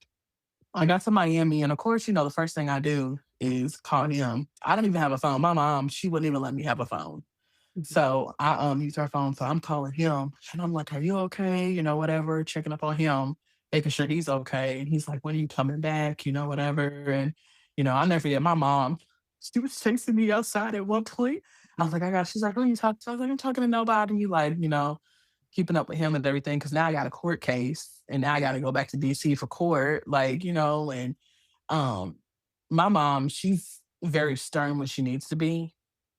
I got to Miami, and of course, the first thing I do is call him. I don't even have a phone. My mom, she wouldn't even let me have a phone. mhm, So I use her phone. So I'm calling him and I'm like, "Are you okay?" Whatever, checking up on him, making sure he's okay. And he's like, "When are you coming back?" Whatever. And I'll never forget my mom. She was chasing me outside at one point. I was mm, like, I got, she's like, "Who are you talking to?" I was like, "I'm talking to nobody." Like, keeping up with him and everything. Cause now I got a court case and now I gotta go back to DC for court. And um my mom, she's very stern when she needs to be,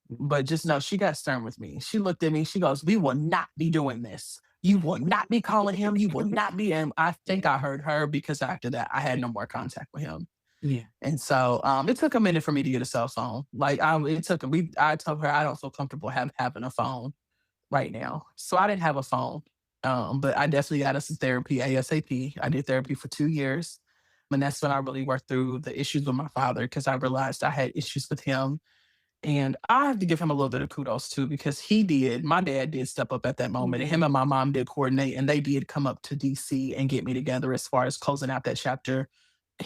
mhm, but just know she got stern with me. She looked at me, she goes, "We will not be doing this. You will not be calling him. You will not be." And I think I heard her, because after that, I had no more contact with him. yeah, And so it took a minute for me to get a cell phone. It took I told her I don't feel comfortable having a phone right now. So I didn't have a phone. But I definitely got us some therapy ASAP. I did therapy for 2 years. And that's when I really worked through the issues with my father, because I realized I had issues with him. And I have to give him a little bit of kudos too, because my dad did step up at that moment, and yeah, him and my mom did coordinate, and they did come up to DC and get me together as far as closing out that chapter.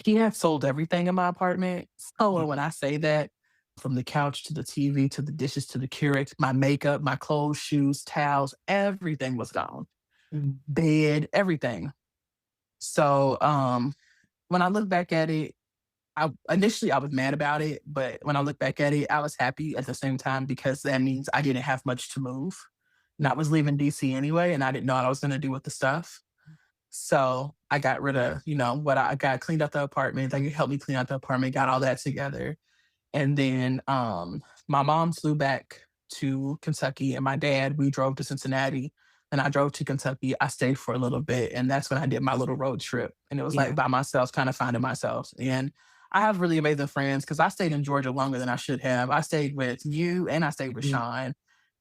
He had sold everything in my apartment. So yeah, when I say that, from the couch to the TV to the dishes to the Keurig, my makeup, my clothes, shoes, towels, everything was gone. mm, Bed, everything. So when I look back at it, I was mad about it, but when I look back at it, I was happy at the same time, because that means I didn't have much to move. And I was leaving DC anyway, and I didn't know what I was going to do with the stuff. So I got rid of, what I got, cleaned out the apartment. They helped me clean out the apartment, got all that together. And then my mom flew back to Kentucky, and my dad, we drove to Cincinnati. And I drove to Kentucky. I stayed for a little bit. And that's when I did my little road trip. And it was like yeah, by myself, kind of finding myself. And I have really amazing friends, because I stayed in Georgia longer than I should have. I stayed with you and I stayed with yeah, Sean,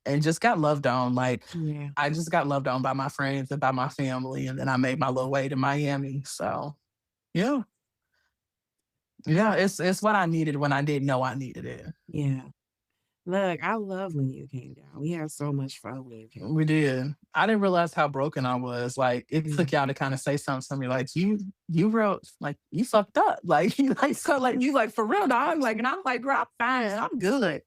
and just got loved on. Like, yeah, I just got loved on by my friends and by my family. And then I made my little way to Miami. So, yeah. Yeah, it's what I needed when I didn't know I needed it. yeah. Look, I love when you came down. We had so much fun when you came We did. I didn't realize how broken I was. Like, it down. took y'all to kind of say something to me, like, you wrote, like, you fucked up. Like, you like, so like, you like, for real, dog. Like, and I'm like, "Girl, I'm fine. I'm good."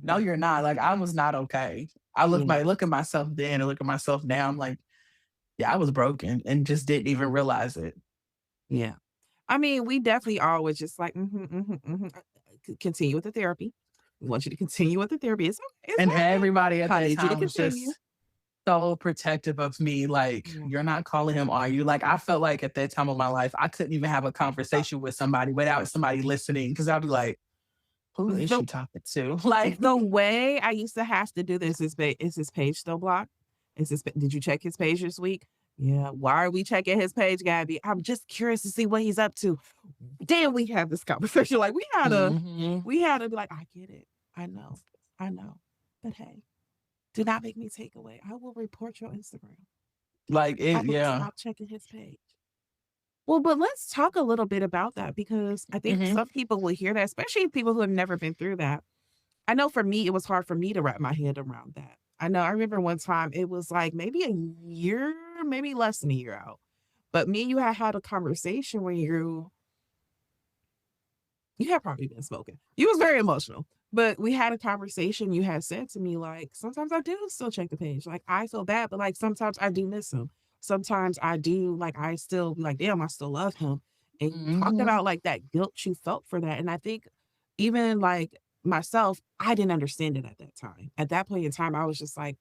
No, Mhm. you're not. Like, I was not okay. Yeah, Look at myself then and look at myself now. I'm like, yeah, I was broken and just didn't even realize it. yeah. I mean, we definitely always just like, mhm, mhm, mhm. Continue with the therapy. We want you to continue with the therapy. It's okay. It's And working. everybody at I that need you to time was continue. just so protective of me. Like, Yeah. "You're not calling him, are you?" Like, I felt like at that time of my life, I couldn't even have a conversation with somebody without somebody listening, because I'd be like, "Who is The she talking to?" Like, the way I used to have to do this is his page still blocked? Did you check his page this week? Yeah. Why are we checking his page, Gabby? I'm just curious to see what he's up to. Then we have this conversation. Like mhm. we had to be like, I get it. I know. I know. But hey, do not make me take away. I will report your Instagram. Like, I it, will yeah. stop checking his page. Well, but let's talk a little bit about that because I think Mhm. some people will hear that, especially people who have never been through that. I know for me, it was hard for me to wrap my head around that. I know. I remember one time it was like maybe a year, maybe less than a year out. But me and you had a conversation where you had probably been smoking. You was very emotional. But we had a conversation. You had said to me, like, sometimes I do still check the page. Like, I feel bad, but like sometimes I do miss him. Sometimes I do, like, I still be like, damn, I still love him. And you talked Hmm. about like that guilt you felt for that. And I think even like myself, I didn't understand it at that time. At that point in time, I was just like,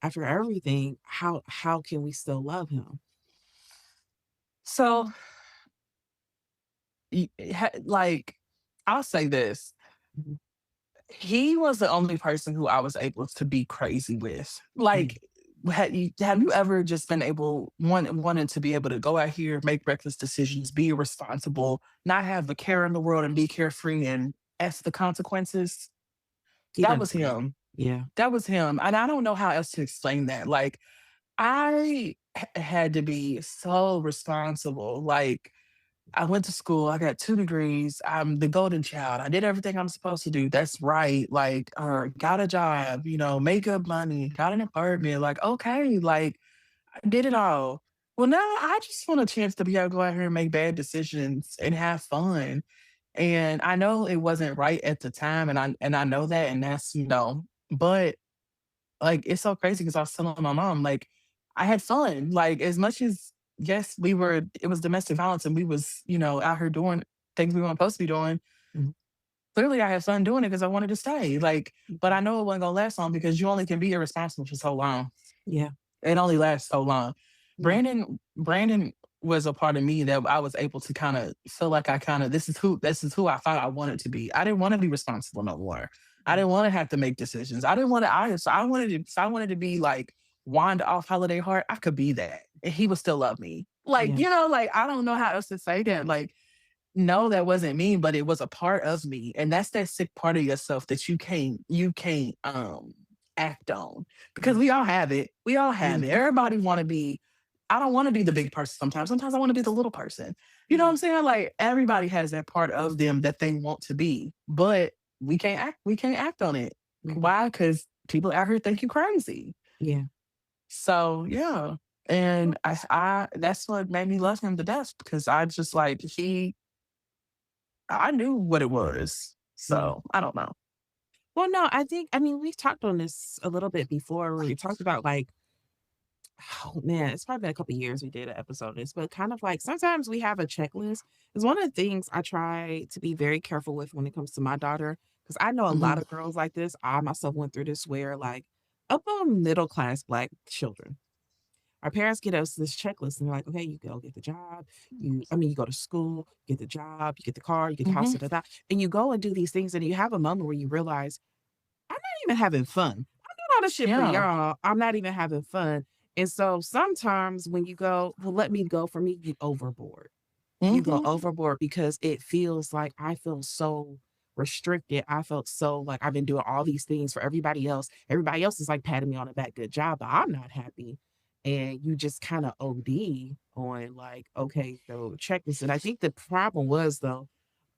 after everything, how can we still love him? So, like, I'll say this: Mhm. he was the only person who I was able to be crazy with. Yeah, Like, have you ever just been able wanted to be able to go out here, make reckless decisions, be irresponsible, not have the care in the world, and be carefree and F the consequences? he That done was it for me. him. Yeah. That was him. And I don't know how else to explain that. Like, had to be so responsible. Like, I went to school, I got 2 degrees, I'm the golden child. I did everything I'm supposed to do. That's right. Like, got a job, make good money, got an apartment. Like, okay, like, I did it all. Well, now I just want a chance to be able to go out here and make bad decisions and have fun. And I know it wasn't right at the time, and I know that, and but like, it's so crazy because I was telling my mom, like, I had fun. Like, as much as, yes, it was domestic violence and we was, out here doing things we weren't supposed to be doing. Mhm. Clearly I had fun doing it because I wanted to stay. Like, but I know it wasn't gonna last long because you only can be irresponsible for so long. Yeah. It only lasts so long. Yeah. Brandon was a part of me that I was able to kind of feel like I kind of this is who I thought I wanted to be. I didn't want to be responsible no more. I Yeah. didn't want to have to make decisions. I didn't want to. I wanted to be like Wanda off Holiday Heart. I could be that, and he would still love me. Like, Yeah. like, I don't know how else to say that. Like, no, that wasn't me, but it was a part of me. And that's that sick part of yourself that you can't act on. Because Yeah. we all have it. We all have Yeah. it. Everybody wanna be I don't wanna be the big person sometimes. Sometimes I wanna be the little person. You know what Yeah. I'm saying? Like, everybody has that part of them that they want to be, but we can't act on it. Mhm. Why? Because people out here think you crazy. Yeah. So, yeah. And Well, I that's what made me love him to death because I just like I knew what it was. yeah. So, I don't know. Well, no, I mean, we've talked on this a little bit before where we talked about like, oh man, it's probably been a couple years we did an episode on this, but kind of like sometimes we have a checklist. It's one of the things I try to be very careful with when it comes to my daughter, because I know a lot Mhm. of girls like this. I myself went through this where like upper middle class black children. Our parents get us this checklist and they're like, okay, you go get the job. You go to school, get the job, you get the car, you get the house, Mhm. da, da, da. And you go and do these things and you have a moment where you realize, I'm not even having fun. I'm doing all this shit for Yeah. y'all. I'm not even having fun. And so sometimes when you go, well, let me go for me, you overboard. You go Mhm. overboard because it feels like I feel so restricted. I felt so like I've been doing all these things for everybody else. Everybody else is like patting me on the back, good job, but I'm not happy. And you just kind of OD on like, okay, so check this. And I think the problem was though,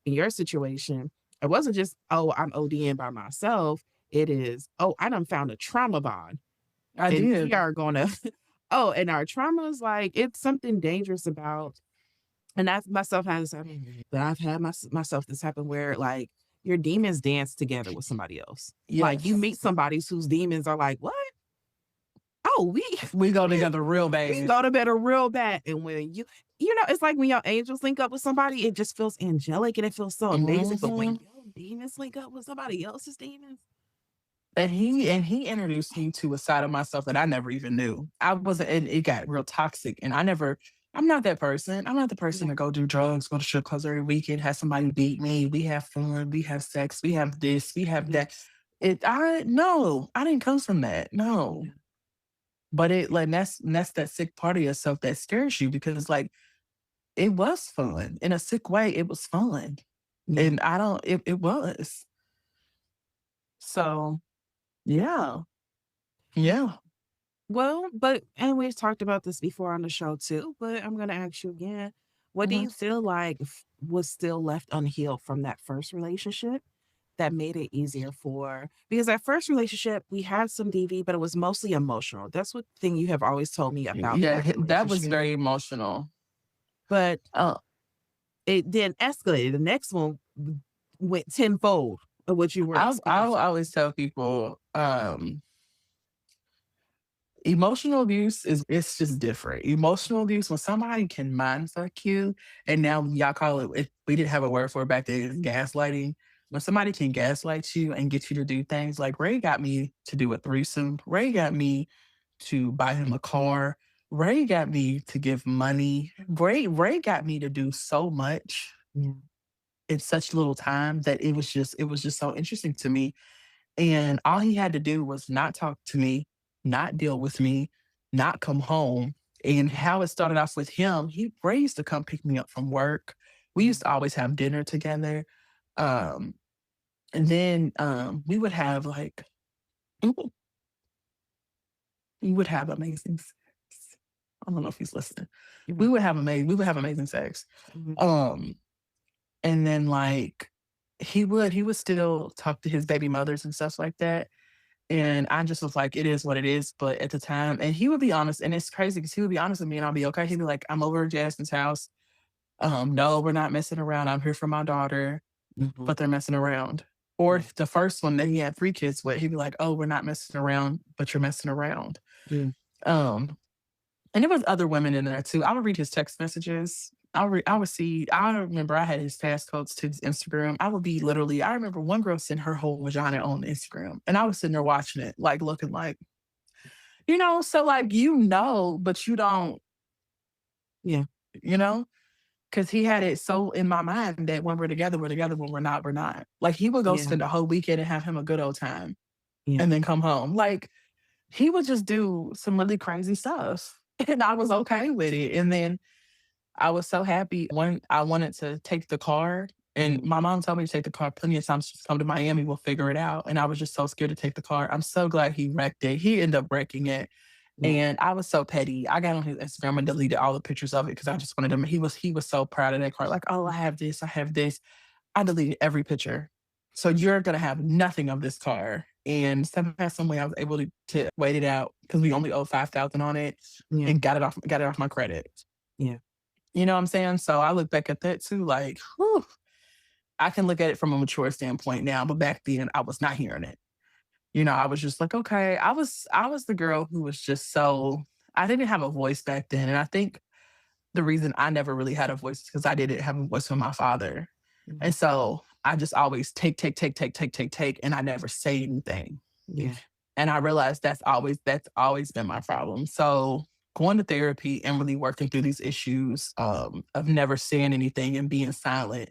in your situation, it wasn't just, oh, I'm ODing by myself. It is, oh, I done found a trauma bond. I And we did. are gonna, oh, and our trauma is like, it's something dangerous about and I've myself has happened, but I've had myself this happen where like your demons dance together with somebody else. Like you meet Yes. somebody whose demons are like, what? Oh, we We go together real we bad. go to bed a real bad. And when it's like when your angels link up with somebody, it just feels angelic and it feels so amazing. But when Mhm. your demons link up with somebody else's demons, And he introduced me to a side of myself that I never even knew. I wasn't and it got real toxic, and I'm not that person. I'm not the person yeah, to go do drugs, go to strip clubs every weekend, have somebody beat me, we have fun, we have sex, we have this, we have yeah, that. No, I didn't come from that, no. yeah, But it like that's that sick part of yourself that scares you because like it was fun. In a sick way, it was fun. yeah. And I don't it was. So yeah. Yeah. Well, but and we've talked about this before on the show too, but I'm gonna ask you again. What do Mhm. you feel like was still left unhealed from that first relationship? that made it easier for because that first relationship we had some DV, but it was mostly emotional. That's what thing you have always told me about Yeah, that that was relationship. very emotional. But Uh, it then escalated. The next one went tenfold of what you were I experiencing. always tell people, emotional abuse is it's just different. Emotional abuse when somebody can mindfuck you, and now y'all call it. We didn't have a word for it back then. It's gaslighting. When somebody can gaslight you and get you to do things like Ray got me to do a threesome. Ray got me to buy him a car. Ray got me to give money. Ray got me to do so much Yeah. in such little time that it was just so interesting to me. And all he had to do was not talk to me, not deal with me, not come home. And how it started off with him, Ray used to come pick me up from work. We used to always have dinner together. Um, and then we would have like we would have amazing sex. I don't know if he's listening. Mhm. We would have amazing sex. Mhm. Um, and then like he would still talk to his baby mothers and stuff like that. And I just was like, it is what it is. But at the time, and he would be honest, and it's crazy because he would be honest with me and I'll be okay. He'd be like, I'm over at Jasmine's house. No, we're not messing around. I'm here for my daughter, Mhm. but they're messing around. Or Yeah. the first one that he had 3 kids with, he'd be like, oh, we're not messing around, but you're messing around. Yeah. Um, and there was other women in there too. I would read his text messages. I would see, I remember I had his passcodes to his Instagram. I would be literally, I remember one girl sent her whole vagina on Instagram and I was sitting there watching it, like looking like, so like, but you don't, Yeah. you know, because he had it so in my mind that when we're together, we're together. When we're not, we're not. Like he would go Yeah. spend a whole weekend and have him a good old time Yeah. and then come home. Like he would just do some really crazy stuff. And I was okay with it. And then I was so happy when I wanted to take the car. And Mhm. my mom told me to take the car plenty of times. Just come to Miami, we'll figure it out. And I was just so scared to take the car. I'm so glad he wrecked it. He ended up wrecking it. Yeah. And I was so petty. I got on his Instagram and deleted all the pictures of it because I just wanted him. He was so proud of that car. Like, oh, I have this, I have this. I deleted every picture. So you're gonna have nothing of this car. And somehow, some way, I was able to wait it out because we only owe 5,000 on it, Yeah. and got it off my credit. Yeah. You know what I'm saying? So I look back at that too, like, whew, I can look at it from a mature standpoint now, but back then I was not hearing it. I was just like, okay. I was the girl who was just so I didn't have a voice back then. And I think the reason I never really had a voice is because I didn't have a voice from my father. And Mhm. so I just always take, take, take, take, take, take, take, and I never say anything. Yeah. And I realized that's always been my problem. So going to therapy and really working through these issues of never saying anything and being silent,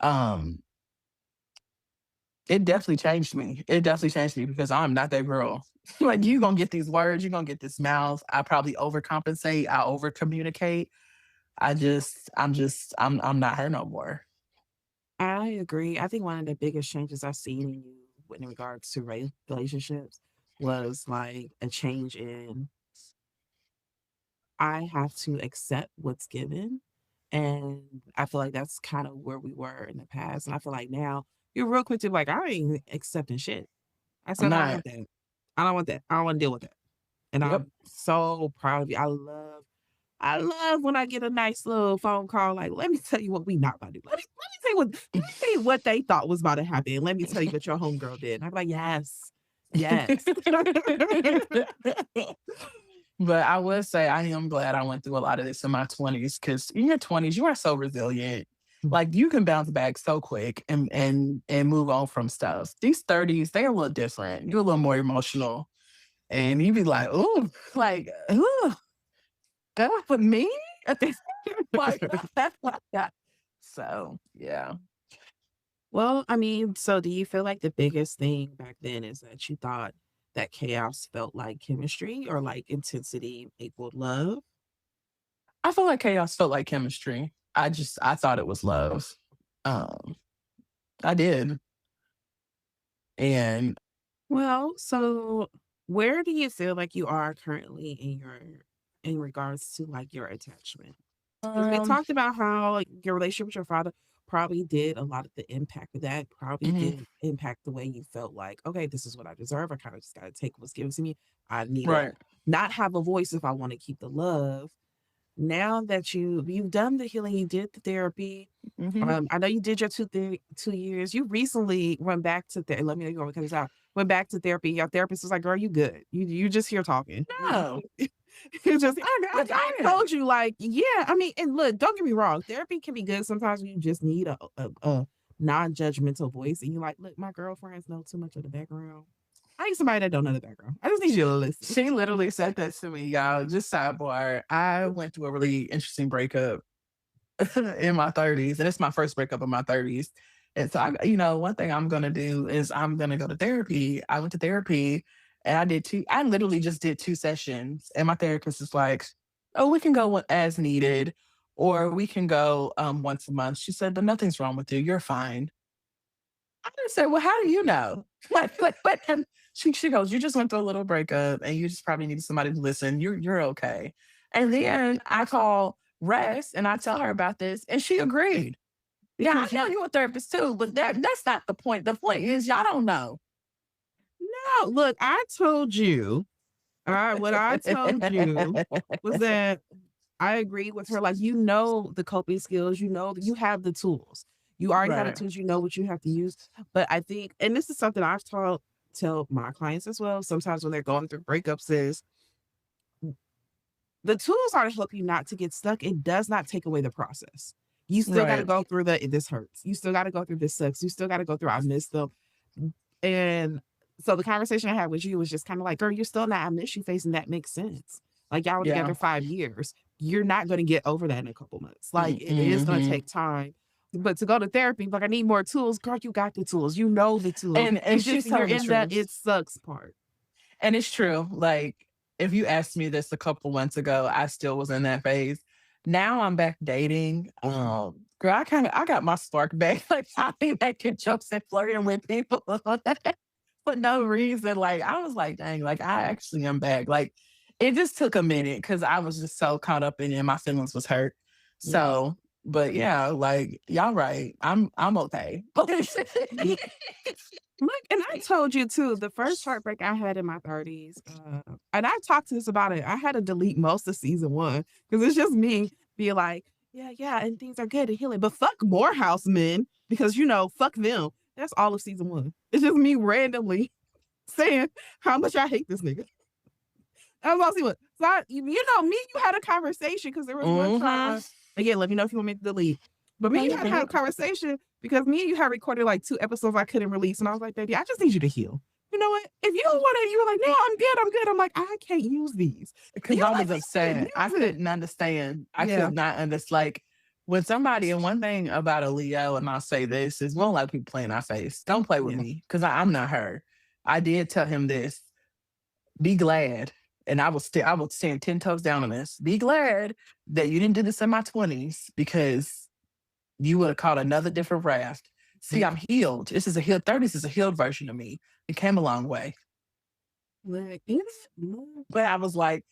um, it definitely changed me. It definitely changed me because I'm not that girl. Like you gonna get these words, you're gonna get this mouth. I probably overcompensate, I over communicate. I'm not her no more. I agree. I think one of the biggest changes I've seen in you in regards to relationships was like a change in I have to accept what's given. And I feel like that's kind of where we were in the past. And I feel like now you're real quick to be like, I ain't accepting shit. I I'm said, I don't not. want that. I don't want that. I don't want to deal with that. And Yep. I'm so proud of you. I love when I get a nice little phone call, like, let me tell you what we not about to do. Let me tell you what they thought was about to happen. Let me tell you what your homegirl did. And I'm like, yes, yes. But I would say I am glad I went through a lot of this in my 20s because in your 20s, you are so resilient. Like you can bounce back so quick and move on from stuff. These 30s, they're a little different. You're a little more emotional. And you be ooh, that with me? like that's like that. So yeah. Well, I mean, so do you feel like the biggest thing back then is that you thought that chaos felt like chemistry or like intensity equaled love? I feel like chaos felt like chemistry. I thought it was love. Um, I did. And Well, so where do you feel like you are currently in regards to like your attachment? Because we um talked about how like, your relationship with your father probably did a lot of the impact of that, probably Hmm. did impact the way you felt like, okay, this is what I deserve. I kind of just got to take what's given to me. I need to Right. not have a voice if I want to keep the love. Now that you've done the healing, you did the therapy. Hmm. I know you did your 2 years. You recently went back to therapy. Let me know you want to cut this out. Went back to therapy. Your therapist was like, "Girl, you good. You just here talking. No, You just." I Like I didn't. told you, like yeah. I mean, and look, don't get me wrong. Therapy can be good. Sometimes you just need a non-judgmental voice, and you're like, "Look, my girlfriends know too much of the background. I need somebody that don't know the background. I just need you to listen." She literally said that to me, y'all. Just sidebar. I went through a really interesting breakup in my 30s, and it's my first breakup in my 30s. And so, one thing I'm gonna do is I'm gonna go to therapy. I went to therapy, and I did two. I literally just did 2 sessions, and my therapist is like, "Oh, we can go as needed, or we can go once a month." She said, "But nothing's wrong with you. You're fine." I just said, "Well, how do you know?" But then she goes, "You just went through a little breakup, and you just probably need somebody to listen. You're okay." And then I call Rest, and I tell her about this, and she agreed. Yeah, I know you're a therapist too, but that's not the point. The point is y'all don't know. No, look, I told you. What I told you was that I agree with her. Like, you know, the coping skills, you know, you have the tools. You already have the Right. tools, you know what you have to use. But I think, and this is something I've taught tell my clients as well, sometimes when they're going through breakups, is the tools are to help you not to get stuck. It does not take away the process. You still got to Right. go through the this hurts. You still got to go through this sucks. You still got to go through I miss them. And so the conversation I had with you was just kind of like, girl, you're still not, I miss you face, and that makes sense. Like y'all were together Yeah. 5 years. You're not going to get over that in a couple months. Like it is going to Mm-hmm. take time. But to go to therapy, like I need more tools. Girl, you got the tools. You know the tools. And You just she's you're telling the in that truth. it sucks part. And it's true. Like, if you asked me this a couple months ago, I still was in that phase. Now I'm back dating. Girl, I got my spark back. Like, I be making jokes and flirting with people for no reason. Like, I was like, dang, like I actually am back. Like, it just took a minute because I was just so caught up in it. My feelings was hurt. Yeah. So, but yeah, like y'all right. I'm okay. Look, and I told you too, the first heartbreak I had in my 30s, and I talked to this about it. I had to delete most of season one because it's just me being like, yeah, yeah, and things are good and healing. But fuck Morehouse men, because fuck them. That's all of season one. It's just me randomly saying how much I hate this nigga. I was see what. So me, you had a conversation because there was one Hmm. time. Again, let me know if you want me to delete. But me and you had to have a conversation because me and you had recorded like 2 episodes I couldn't release, and I was like, baby, I just need you to heal. You know what? If you want to, you were like, no, I'm good, I'm good. I'm like, I can't use these. And Because you I were like, was you can upset. I use it. couldn't understand. I Yeah, could not understand. Like when somebody, and one thing about a Leo, and I'll say this, is we don't like people playing our face. Don't play with yeah, me because I'm not her. I did tell him this. Be glad. And I will stand 10 toes down on this. Be glad that you didn't do this in my 20s because you would have caught another different raft. See, yeah. I'm healed. This is a healed 30s is a healed version of me. It came a long way. Like, it's, mm, But I was like,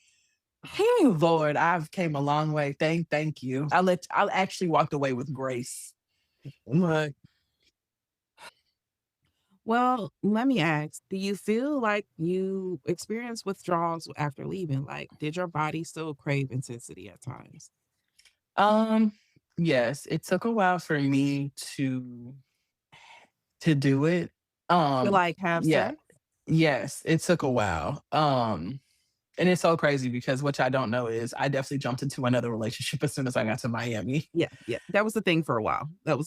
hey, Lord, I've came a long way. Thank you. I actually walked away with grace. like, well, let me ask, do you feel like you experience withdrawals after leaving? Like, did your body still crave intensity at times? Um, yes, it took a while for me to do it. To Um, like have yeah, sex? yes, it took a while. And it's so crazy because what I don't know is I definitely jumped into another relationship as soon as I got to Miami. Yeah, yeah. That was the thing for a while. Yeah. That was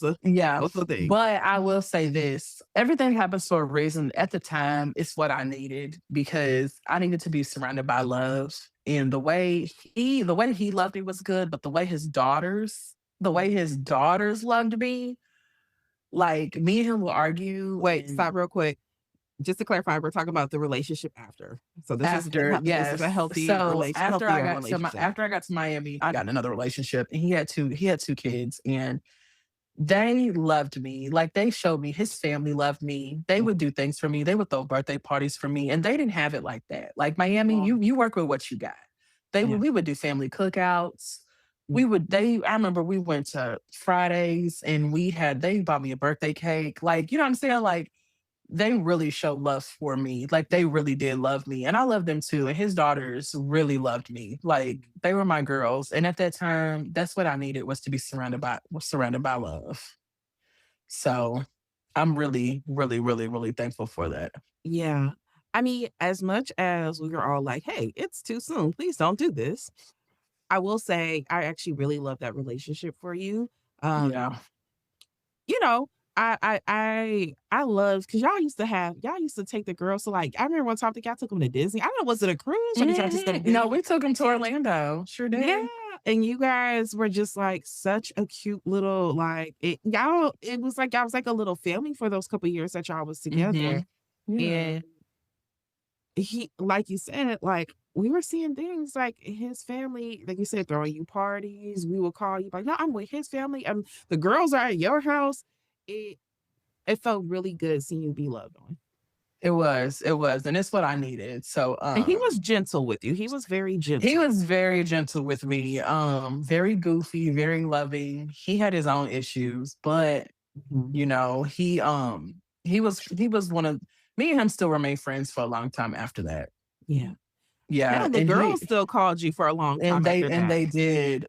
the thing. But I will say this, everything happens for a reason. At the time, it's what I needed because I needed to be surrounded by love. And the way he loved me was good, but the way his daughters loved me, like me and him will argue Wait, and stop real quick. Just to clarify, we're talking about the relationship after. So after, this is a yes. healthy So relation, healthier relationship. after I got to Miami, I got another relationship and he had 2 kids and they loved me. Like they showed me his family loved me. They Yeah. would do things for me. They would throw birthday parties for me. And they didn't have it like that. Like Miami, Wow. you work with what you got. Yeah. We would do family cookouts. We Mm. would they I remember we went to Fridays and they bought me a birthday cake. Like, you know what I'm saying? Like they really showed love for me. Like they really did love me. And I loved them too. And his daughters really loved me. Like they were my girls. And at that time, that's what I needed was to be surrounded by love. So I'm really, really, really, really thankful for that. Yeah. I mean, as much as we were all like, "Hey, it's too soon. Please don't do this." I will say I actually really love that relationship for you. Um, Yeah. you know, I love because y'all used to take the girls to like I remember one time the guy took them to Disney. I don't know, was it a cruise or did y'all just go to No, Disney? we took him to Orlando. Sure Yeah. did. And you guys were just like such a cute little like it was like I was like a little family for those couple years that y'all was together. Hmm. Yeah. And he like you said, like, we were seeing things like his family, like you said, throwing you parties. We would call you like, "No, I'm with his family. The girls are at your house." It it felt really good seeing you be loved on. It was, and it's what I needed. So, And he was gentle with you. He was very he gentle. was very gentle with me, very goofy, very loving. He had his own issues, but Mhm. he was one of me and him still remain friends for a long time after that. Yeah. Yeah, Hell, the girls still called you for a long time after and that. they did.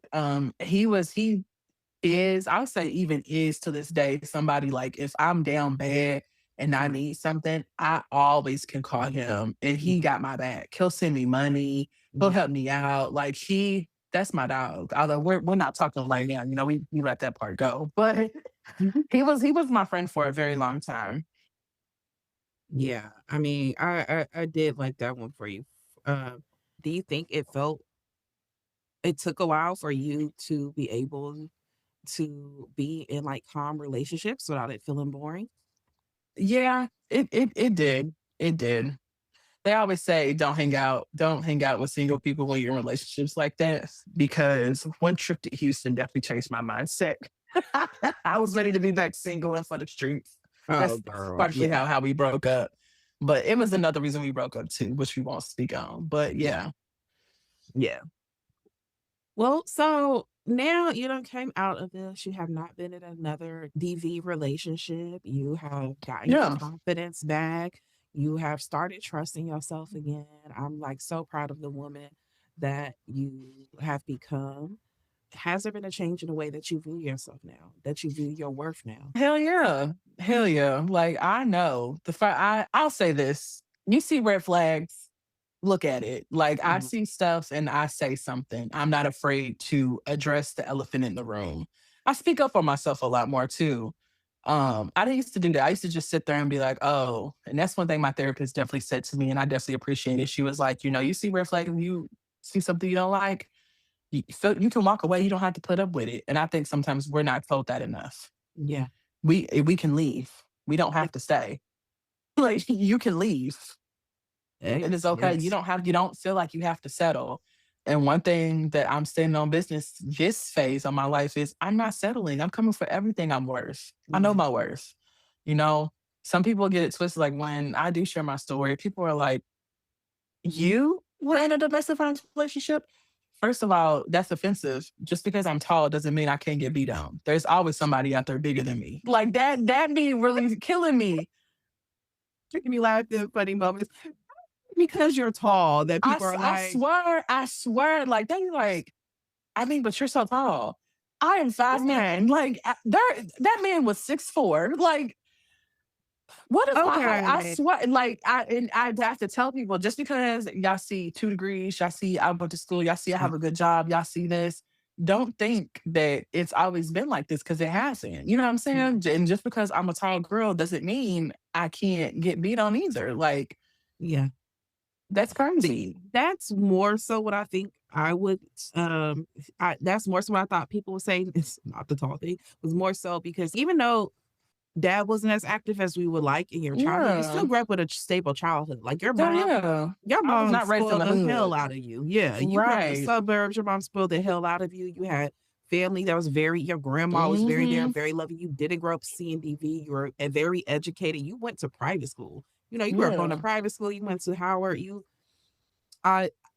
He is, I'll say even is to this day, somebody like if I'm down bad and I need something, I always can call him and he Mhm. got my back. He'll send me money, he'll Yeah. help me out. Like that's my dog. Although we're not talking right now, we let that part go. But Mhm. he was my friend for a very long time. Yeah. I mean, I did like that one for you. Do you think it took a while for you to be able to be in, like, calm relationships without it feeling boring? Yeah, it did. It did. They always say don't hang out with single people when you're in relationships like that because one trip to Houston definitely changed my mindset. I was ready to be back single and for the streets. Oh, That's girl, partially yeah, how we broke up. But it was another reason we broke up too, which we won't speak on. But yeah. yeah. Well, so now you done came out of this, you have not been in another DV relationship, you have gotten your Yeah. confidence back, you have started trusting yourself again. I'm, like, so proud of the woman that you have become. Has there been a change in the way that you view yourself now, that you view your worth now? Hell yeah. Hell yeah. Like I know I'll say this. You see red flags, look at it. Like I Mhm, see stuff and I say something. I'm not afraid to address the elephant in the room. I speak up for myself a lot more too. I didn't used to do that. I used to just sit there and be like, oh, and that's one thing my therapist definitely said to me, and I definitely appreciate it. She was like, you see red flag and you see something you don't like, you can walk away. You don't have to put up with it. And I think sometimes we're not told that enough. yeah, We can leave. We don't yeah, have to stay. Like you can leave. It is okay. yes, You don't feel like you have to settle. And one thing that I'm standing on business this phase of my life is I'm not settling. I'm coming for everything I'm worth. I know yeah, my worth. You know, some people get it twisted. Like when I do share my story, people are like, you were in a domestic violence relationship? First of all, that's offensive. Just because I'm tall doesn't mean I can't get beat on. There's always somebody out there bigger than me. Like that be really killing me. making me laugh at funny moments because you're tall that people are like, I swear, like they like, I mean, but you're so tall. I am 5'9". Like that man was 6'4". Like, what if I "Okay, swear, like I have to tell people just because y'all see 2 degrees, y'all see I went to school, y'all see I uh, have a good job, y'all see this. Don't think that it's always been like this because it hasn't. You know what I'm saying? And just because I'm a tall girl doesn't mean I can't get beat on either. Like, yeah." that's See, crazy. that's more so what I think I would, that's more so what I thought people would say. It's not the tall thing. It was more so because even though dad wasn't as active as we would like in your childhood, you Yeah. still grew up with a stable childhood. Like Oh yeah. your I was mom not raised in spoiled the the hell hood. out of you. Yeah, you grew up in the Right. suburbs. Your mom spoiled the hell out of you. You had family that was your grandma was very there, Hmm. very loving. You didn't grow up seeing DV. You were very educated. You went to private school. You know, you grew up going to Yeah. private school. You went to Howard.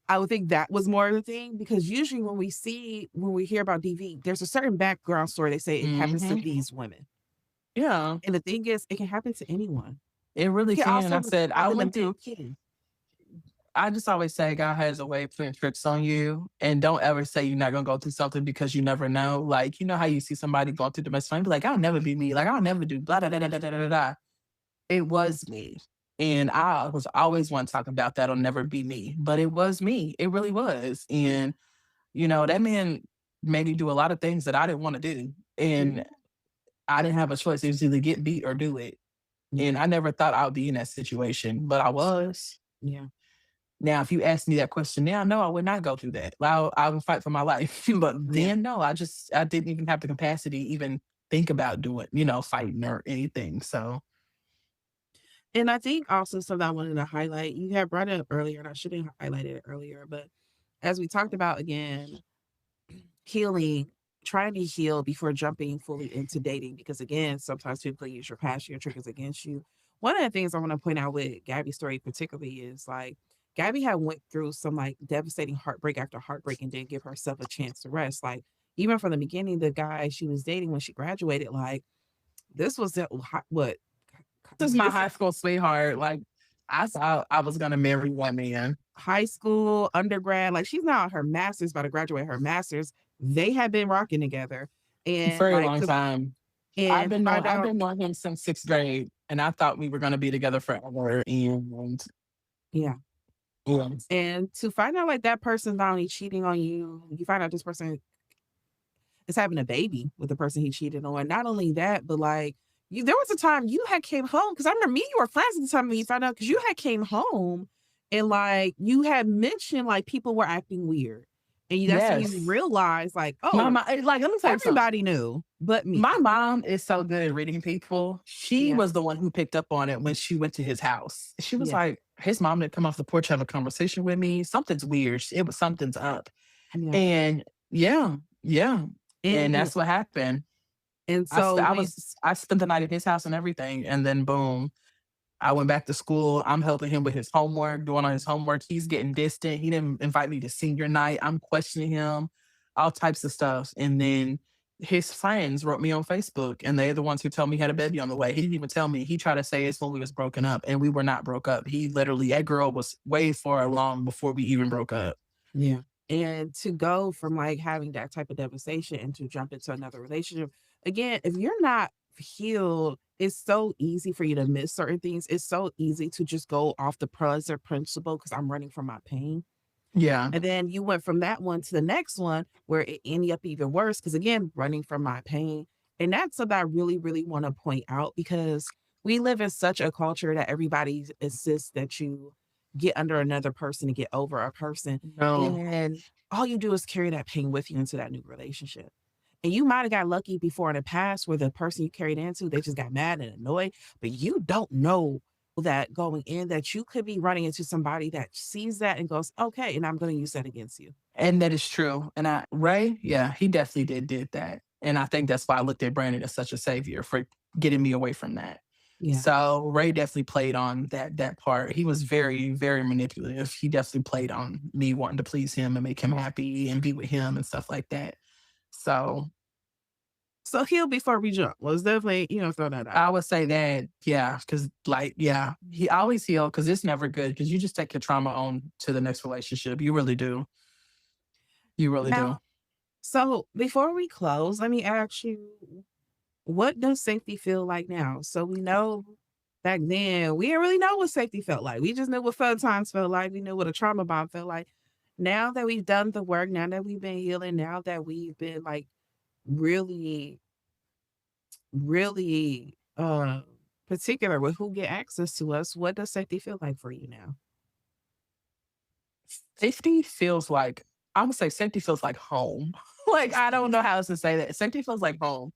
I would think that was more of the thing because usually when we hear about DV, there's a certain background story. They say it happens to Mhm. these women. Yeah, And the thing is, it can happen to anyone. it It really can can. also I said I happen to went me through and kidding. I just always say God has a way of playing tricks on you, and don't ever say you're not gonna go through something because you never know. Like, you know how you see somebody going through domestic violence, be like, "I'll never be me. Like, I'll never do blah, da, da, da, da, da, da, da." It was me, and I was always one talking about that'll never be me, but it was me. It really was, and, that man made me do a lot of things that I didn't wanna do, and Mhm. I didn't have a choice. It was either get beat or do it, Yeah. and I never thought I would be in that situation, but I was. Yeah. Now, if you asked me that question now, no, I would not go through that. I would fight for my life. But Yeah. then, no, I didn't even have the capacity to even think about doing, fighting or anything. So, And I think also something I wanted to highlight, you had brought it up earlier, and I should have highlighted it earlier, but as we talked about again, healing, trying to heal before jumping fully into dating, because again, sometimes people use your past, your triggers against you. One of the things I want to point out with Gabby's story particularly is like Gabby had went through some like devastating heartbreak after heartbreak and didn't give herself a chance to rest. Like even from the beginning, the guy she was dating when she graduated, like this was the, what this is my this high school sweetheart. Like, I thought I was going to marry one man. high school, undergrad, like she's now at her master's, about to graduate her master's. They had been rocking together. And Very like long to time. find I've out, been knowing him since sixth grade, and I thought we were going to be together forever. And yeah. yeah, And to find out like that person's not only cheating on you, you find out this person is having a baby with the person he cheated on. Not only that, but like you, there was a time you had came home because I remember me, you were friends at the time when you found out because you had came home and like you had mentioned like people were acting weird, and you, that's when you yes. realized like, My oh, mom, like, let me tell you something. everybody knew but me. My mom is so good at reading people. She Yeah, was the one who picked up on it when she went to his house. She was yeah, like, his mom didn't come off the porch, have a conversation with me. Something's weird. It was something's up. yeah. And yeah, yeah. And And that's what happened. so when I spent the night at his house and everything. And then boom, I went back to school. I'm helping him with his homework, doing all his homework. He's getting distant. He didn't invite me to senior night. I'm questioning him, all types of stuff. And then his friends wrote me on Facebook, and they're the ones who told me he had a baby on the way. He didn't even tell me. He tried to say it's when we was broken up, and we were not broke up. He literally, that girl was way far along before we even broke up. yeah. And to go from like having that type of devastation and to jump into another relationship, again, if you're not healed, it's so easy for you to miss certain things. It's so easy to just go off the present principle because I'm running from my pain. Yeah. And then you went from that one to the next one where it ended up even worse because again, running from my pain. And that's something I really, really want to point out because we live in such a culture that everybody insists that you get under another person to get over a person. No. And all you do is carry that pain with you into that new relationship. And you might have got lucky before in the past where the person you carried into, they just got mad and annoyed, but you don't know that going in that you could be running into somebody that sees that and goes, okay, and I'm going to use that against you. And that is true. And Ray, yeah, he definitely did that. And I think that's why I looked at Brandon as such a savior for getting me away from that. Yeah. So Ray definitely played on that part. He was very, very manipulative. He definitely played on me wanting to please him and make him happy and be with him and stuff like that. So So heal before we jump. Was definitely, throw that out. I would say that, yeah, because like, yeah, he always heal because it's never good because you just take your trauma on to the next relationship. You really do. You really do. Now, so before we close, let me ask you, what does safety feel like now? So we know back then we didn't really know what safety felt like. We just knew what fun times felt like. We knew what a trauma bond felt like. Now that we've done the work, now that we've been healing, now that we've been like really, really particular with who get access to us, what does safety feel like for you now? Safety feels like I would say safety feels like home. Like, I don't know how else to say that. Safety feels like home.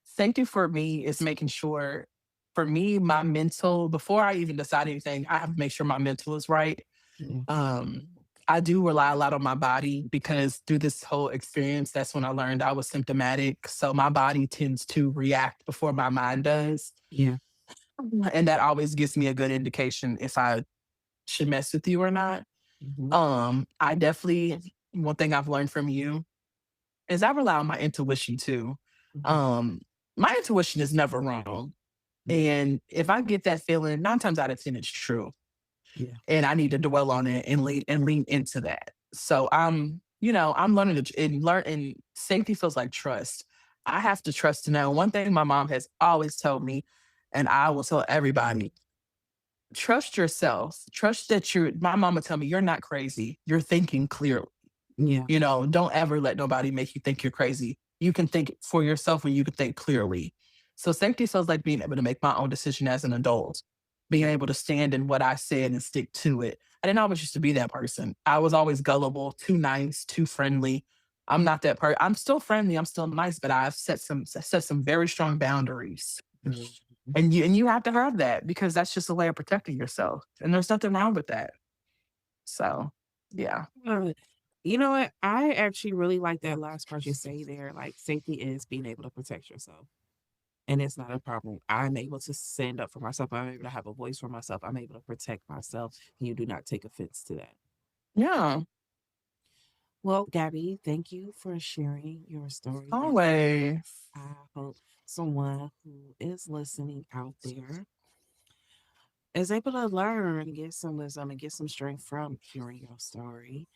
Safety for me is making sure, for me, my mental, before I even decide anything, I have to make sure my mental is right. Yeah, Um, I do rely a lot on my body because through this whole experience, that's when I learned I was symptomatic. So my body tends to react before my mind does. yeah, And that always gives me a good indication if I should mess with you or not. Mhm, I definitely one thing I've learned from you is I rely on my intuition too. mhm, Um, my intuition is never wrong. mm, And if I get that feeling, 9 times out of 10, it's true. yeah, And I need to dwell on it and lean into that. So I'm learning to and safety feels like trust. I have to trust to know. One thing my mom has always told me, and I will tell everybody, trust yourself. Trust that my mama tell me you're not crazy. You're thinking clearly. yeah, Don't ever let nobody make you think you're crazy. You can think for yourself and you can think clearly. So safety feels like being able to make my own decision as an adult, being mm, able to stand in what I said and stick to it. I didn't always used to be that person. I was always gullible, too nice, too friendly. I'm not that person. I'm still friendly. I'm still nice, but I've set some very strong boundaries. mhm. And you have to have that because that's just a way of protecting yourself. And there's nothing wrong with that. So yeah. Uh, you know what? I actually really like that last part you say there. Like safety is being able to protect yourself. And it's not a problem. I'm able to stand up for myself. I'm able to have a voice for myself. I'm able to protect myself. You do not take offense to that. Yeah. Well, Gabby, thank you for sharing your story. And Always. I hope someone who is listening out there is able to learn, get some wisdom, and get some strength from hearing your story.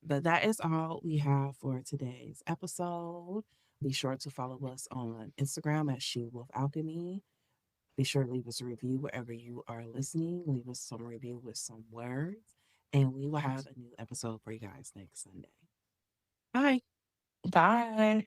But that is all we have for today's episode. Be sure to follow us on Instagram at She Wolf Alchemy. Be sure to leave us a review wherever you are listening. Leave us some review with some words, and we will have a new episode for you guys next Sunday. Bye. Bye.